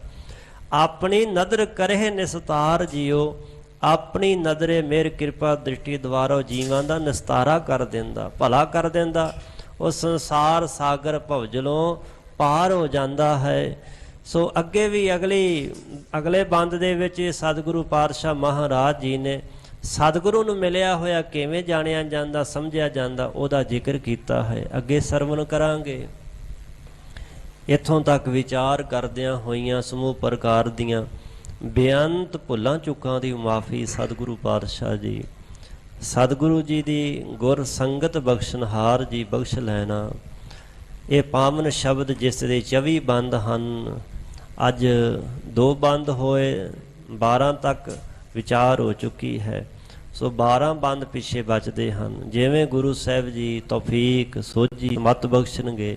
ਆਪਣੀ ਨਦਰ ਕਰੇ ਨਿਸਤਾਰ ਜੀਓ। ਆਪਣੀ ਨਦਰੇ ਮਿਹਰ ਕਿਰਪਾ ਦ੍ਰਿਸ਼ਟੀ ਦੁਆਰਾ ਜੀਵਾਂ ਦਾ ਨਿਸਤਾਰਾ ਕਰ ਦਿੰਦਾ, ਭਲਾ ਕਰ ਦਿੰਦਾ। ਉਹ ਸੰਸਾਰ ਸਾਗਰ ਭਵਜਲੋਂ ਪਾਰ ਹੋ ਜਾਂਦਾ ਹੈ। ਸੋ ਅੱਗੇ ਵੀ ਅਗਲੇ ਬੰਦ ਦੇ ਵਿੱਚ ਸਤਿਗੁਰੂ ਪਾਤਸ਼ਾਹ ਮਹਾਰਾਜ ਜੀ ਨੇ ਸਤਿਗੁਰੂ ਨੂੰ ਮਿਲਿਆ ਹੋਇਆ ਕਿਵੇਂ ਜਾਣਿਆ ਜਾਂਦਾ, ਸਮਝਿਆ ਜਾਂਦਾ, ਉਹਦਾ ਜ਼ਿਕਰ ਕੀਤਾ ਹੈ। ਅੱਗੇ ਸਰਵਣ ਕਰਾਂਗੇ। ਇੱਥੋਂ ਤੱਕ ਵਿਚਾਰ ਕਰਦਿਆਂ ਹੋਈਆਂ ਸਮੂਹ ਪ੍ਰਕਾਰ ਦੀਆਂ ਬੇਅੰਤ ਭੁੱਲਾਂ ਚੁੱਕਾਂ ਦੀ ਮਾਫੀ ਸਤਿਗੁਰੂ ਪਾਤਸ਼ਾਹ ਜੀ, ਸਤਿਗੁਰੂ ਜੀ ਦੀ ਗੁਰ ਸੰਗਤ ਬਖਸ਼ਨਹਾਰ ਜੀ ਬਖਸ਼ ਲੈਣਾ। ਇਹ ਪਾਵਨ ਸ਼ਬਦ ਜਿਸ ਦੇ 24 ਬੰਦ ਹਨ, ਅੱਜ 2 ਬੰਦ ਹੋਏ, 12 ਤੱਕ ਵਿਚਾਰ ਹੋ ਚੁੱਕੀ ਹੈ। ਸੋ 12 ਬੰਦ ਪਿੱਛੇ ਬਚਦੇ ਹਨ। ਜਿਵੇਂ ਗੁਰੂ ਸਾਹਿਬ ਜੀ ਤੌਫੀਕ ਸੋਝੀ ਮਤ ਬਖਸ਼ਣਗੇ,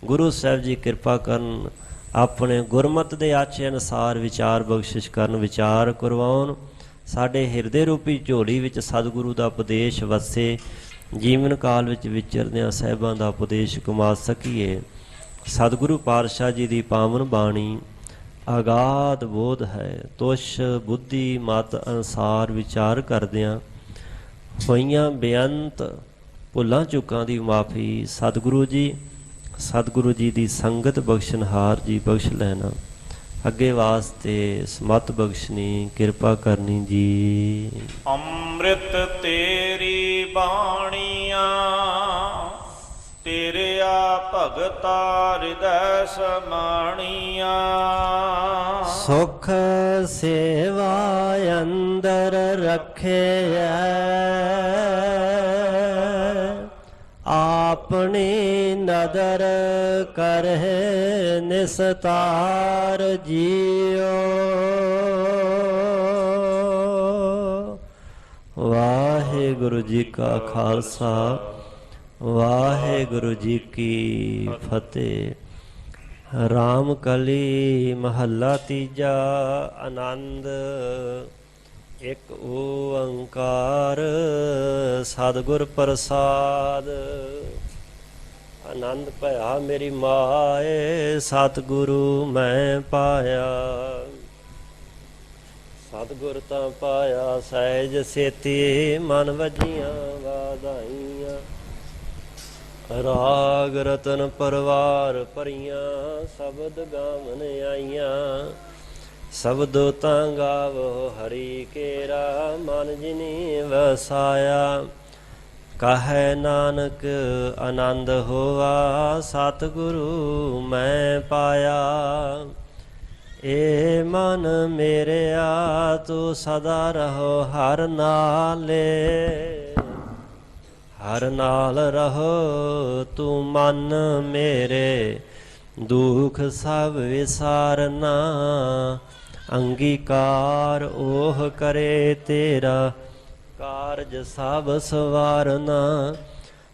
ਗੁਰੂ ਸਾਹਿਬ ਜੀ ਕਿਰਪਾ ਕਰਨ, ਆਪਣੇ ਗੁਰਮਤ ਦੇ ਆਚੇ ਅਨੁਸਾਰ ਵਿਚਾਰ ਬਖਸ਼ਿਸ਼ ਕਰਨ, ਵਿਚਾਰ ਕਰਵਾਉਣ। ਸਾਡੇ ਹਿਰਦੇ ਰੂਪੀ ਝੋਲੀ ਵਿੱਚ ਸਤਿਗੁਰੂ ਦਾ ਉਪਦੇਸ਼ ਵਸੇ। ਜੀਵਨ ਕਾਲ ਵਿੱਚ ਵਿਚਰਦਿਆਂ ਸਾਹਿਬਾਂ ਦਾ ਉਪਦੇਸ਼ ਕਮਾ ਸਕੀਏ। ਸਤਿਗੁਰੂ ਪਾਤਸ਼ਾਹ ਜੀ ਦੀ ਪਾਵਨ ਬਾਣੀ ਅਗਾਧ ਬੋਧ ਹੈ। ਤੁਸ਼ ਬੁੱਧੀ ਮਤ ਅਨੁਸਾਰ ਵਿਚਾਰ ਕਰਦਿਆਂ ਹੋਈਆਂ ਬੇਅੰਤ ਭੁੱਲਾਂ ਚੁੱਕਾਂ ਦੀ ਮਾਫੀ ਸਤਿਗੁਰੂ ਜੀ ਦੀ ਸੰਗਤ ਬਖਸ਼ਣਹਾਰ ਜੀ ਬਖਸ਼ ਲੈਣਾ। ਅੱਗੇ ਵਾਸਤੇ ਸਮਤ ਬਖਸ਼ਣੀ ਕਿਰਪਾ ਕਰਨੀ ਜੀ। ਅੰਮ੍ਰਿਤ ਤੇਰੀ ਬਾਣੀਆਂ ਤੇਰਿਆ ਭਗਤਾ ਹਿਰਦੈ ਸਮਾਣੀਆਂ। ਸੁਖ ਸੇਵਾ ਅੰਦਰ ਰੱਖਿਆ ਆਪਣੀ ਨਦਰ ਕਰਹਿ ਨਿਸਤਾਰ ਜੀਓ। ਵਾਹਿਗੁਰੂ ਜੀ ਕਾ ਖਾਲਸਾ ਵਾਹਿਗੁਰੂ ਜੀ ਕੀ ਫਤਿਹ। ਰਾਮ ਕਲੀ ਮਹੱਲਾ ਤੀਜਾ। ਆਨੰਦ ਇਕ ਓੰਕਾਰ ਸਤਿਗੁਰ ਪ੍ਰਸਾਦ। ਆਨੰਦ ਭਇਆ ਮੇਰੀ ਮਾਏ ਸਤਿਗੁਰੂ ਮੈਂ ਪਾਇਆ। ਸਤਿਗੁਰ ਤਾਂ ਪਾਇਆ ਸਹਿਜ ਸੇਤੀ ਮਨ ਵਜੀਆਂ ਵਾਧਾਈਆਂ। ਰਾਗ ਰਤਨ ਪਰਵਾਰ ਭਰੀਆਂ ਸ਼ਬਦ ਗਾਵਨ ਆਈਆਂ। ਸ਼ਬਦੋ ਤਾਂ ਗਾਵੋ ਹਰੀ ਕੇਰਾ ਮਨ ਜਿਨੀ ਵਸਾਇਆ। ਕਹੈ ਨਾਨਕ ਆਨੰਦ ਹੋਆ ਸਤਿਗੁਰੂ ਮੈਂ ਪਾਇਆ। ਏ ਮਨ ਮੇਰਿਆ ਤੂੰ ਸਦਾ ਰਹੋ ਹਰ ਨਾਲੇ। ਹਰ ਨਾਲ ਰਹੋ ਤੂੰ ਮਨ ਮੇਰੇ ਦੁਖ ਸਭ ਵਿਸਾਰਨਾ। ਅੰਗੀਕਾਰ ਉਹ ਕਰੇ ਤੇਰਾ ਕਾਰਜ ਸਭ ਸਵਾਰਨਾ।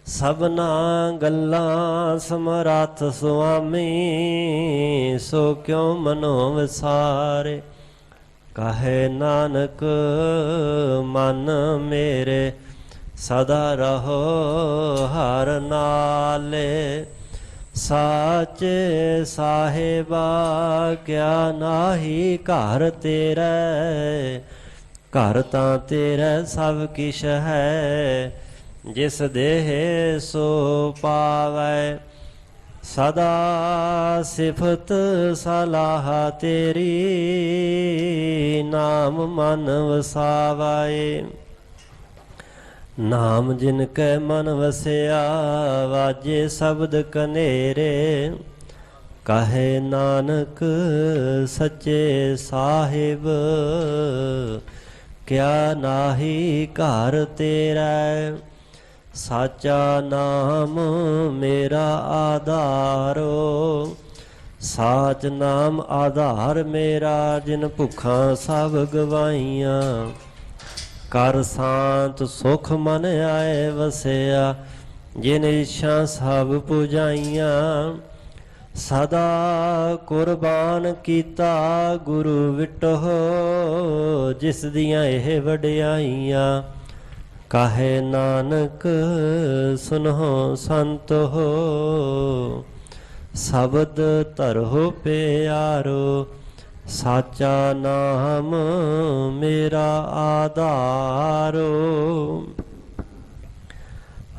ਸਭਨਾ ਗੱਲਾਂ ਸਮਰੱਥ ਸੁਆਮੀ ਸੋ ਕਿਉ ਮਨੋ ਵਿਸਾਰੇ। ਕਹੈ ਨਾਨਕ ਮਨ ਮੇਰੇ ਸਦਾ ਰਹੋ ਹਰ ਨਾਲੇ। ਸਾਚੇ ਸਾਹਿਬਾ ਕਿਆ ਨਾਹੀ ਘਰ ਤੇਰੇ। ਘਰ ਤਾਂ ਤੇਰਾ ਸਭ ਕਿਛ ਹੈ ਜਿਸ ਦੇਹ ਸੋ ਪਾਵੈ। ਸਦਾ ਸਿਫਤ ਸਲਾਹ ਤੇਰੀ ਨਾਮ ਮਨ ਵਸਾਵੈ। ਨਾਮ ਜਿਨ ਕੈ ਮਨ ਵਸਿਆ ਵਾਜੇ ਸ਼ਬਦ ਕਨੇਰੇ। ਕਹੇ ਨਾਨਕ ਸੱਚੇ ਸਾਹਿਬ ਕਿਆ ਨਾਹੀ ਘਰ ਤੇਰਾ। ਸਾਚਾ ਨਾਮ ਮੇਰਾ ਆਧਾਰੋ। ਸਾਚ ਨਾਮ ਆਧਾਰ ਮੇਰਾ ਜਿਨ ਭੁੱਖਾਂ ਸਭ ਗਵਾਈਆਂ। ਕਰ ਸ਼ਾਂਤ ਸੁਖ ਮਨ ਆਏ ਵਸਿਆ ਜਿਨ ਇੱਛਾ ਸਭ ਪੁਜਾਈਆਂ। ਸਦਾ ਕੁਰਬਾਨ ਕੀਤਾ ਗੁਰੂ ਵਿਟਹੁ ਜਿਸ ਦੀਆਂ ਇਹ ਵਡਿਆਈਆਂ। ਕਾਹੇ ਨਾਨਕ ਸੁਨਹੁ ਸੰਤੋ ਸ਼ਬਦ ਧਰਹੁ ਪਿਆਰੋ। ਸਾਚਾ ਨਾਮ ਮੇਰਾ ਆਧਾਰੋ।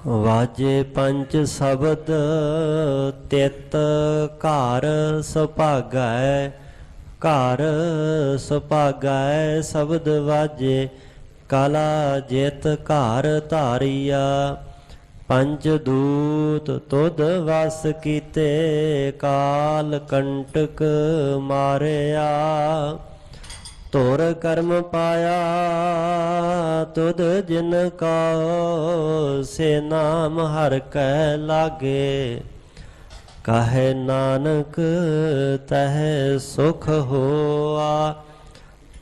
ਵਾਜੇ ਪੰਜ ਸ਼ਬਦ ਤਿਤ ਘਰ ਸੁਭਾਗੈ। ਘਰ ਸੁਭਾਗੈ ਸ਼ਬਦ ਵਾਜੇ ਕਾਲਾ ਜਿਤ ਘਰ ਧਾਰੀਆ। ਪੰਜ ਦੂਤ ਤੁਧ ਵਸ ਕੀਤੇ ਕਾਲ ਕੰਟਕ ਮਾਰਿਆ। ਧੁਰ ਕਰਮ ਪਾਇਆ ਤੁਧ ਜਿਨ ਕਾ ਸੇ ਨਾਮ ਹਰਿ ਕੈ ਲਾਗੇ। ਕਹੈ ਨਾਨਕ ਤਹਿ ਸੁਖ ਹੋਆ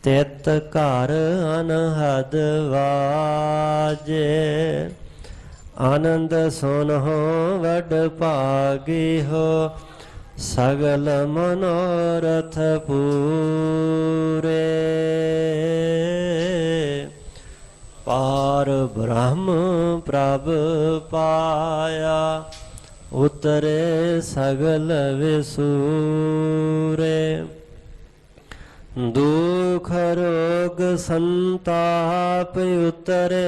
ਤਿਤ ਘਰ ਅਨਹਦ ਵਾਜੇ। ਆਨੰਦ ਸੁਨਹੁ ਵਡ ਭਾਗੀ ਹੋ ਸਗਲ ਮਨੋਰਥ ਪੂਰੇ। ਪਾਰ ਬ੍ਰਹਮ ਪ੍ਰਭ ਪਾਇਆ ਉਤਰੇ ਸਗਲ ਵਿਸੂਰੇ। दुख रोग संताप उतरे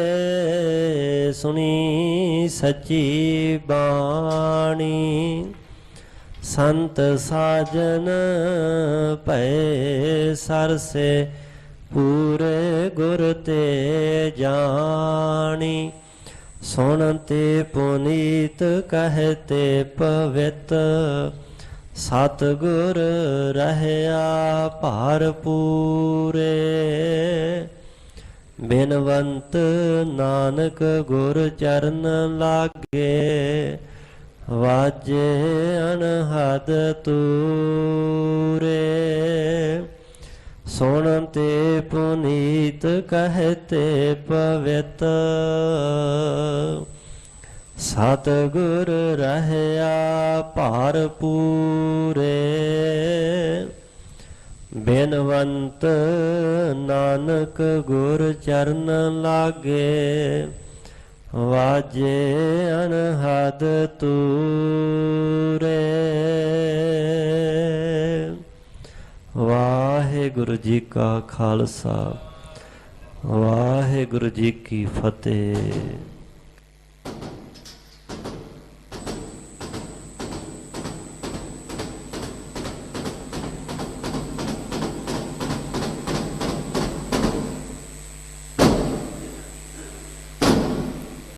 सुनी सच्ची बाणी संत साजन भय सरसे पूरे गुर ते जानी सुनते पुनीत कहते पवित सतगुर रहया भरपूरे बिनवंत नानक गुर चरण लागे वाजे अनहद तूरे सुनते पुनीत कहते पवित सतगुर रहया भरपूरे बिनवंत नानक गुर चरण लागे वाजे अनहद तूरे। वाहिगुरु जी का खालसा वाहिगुरु जी की फतेह।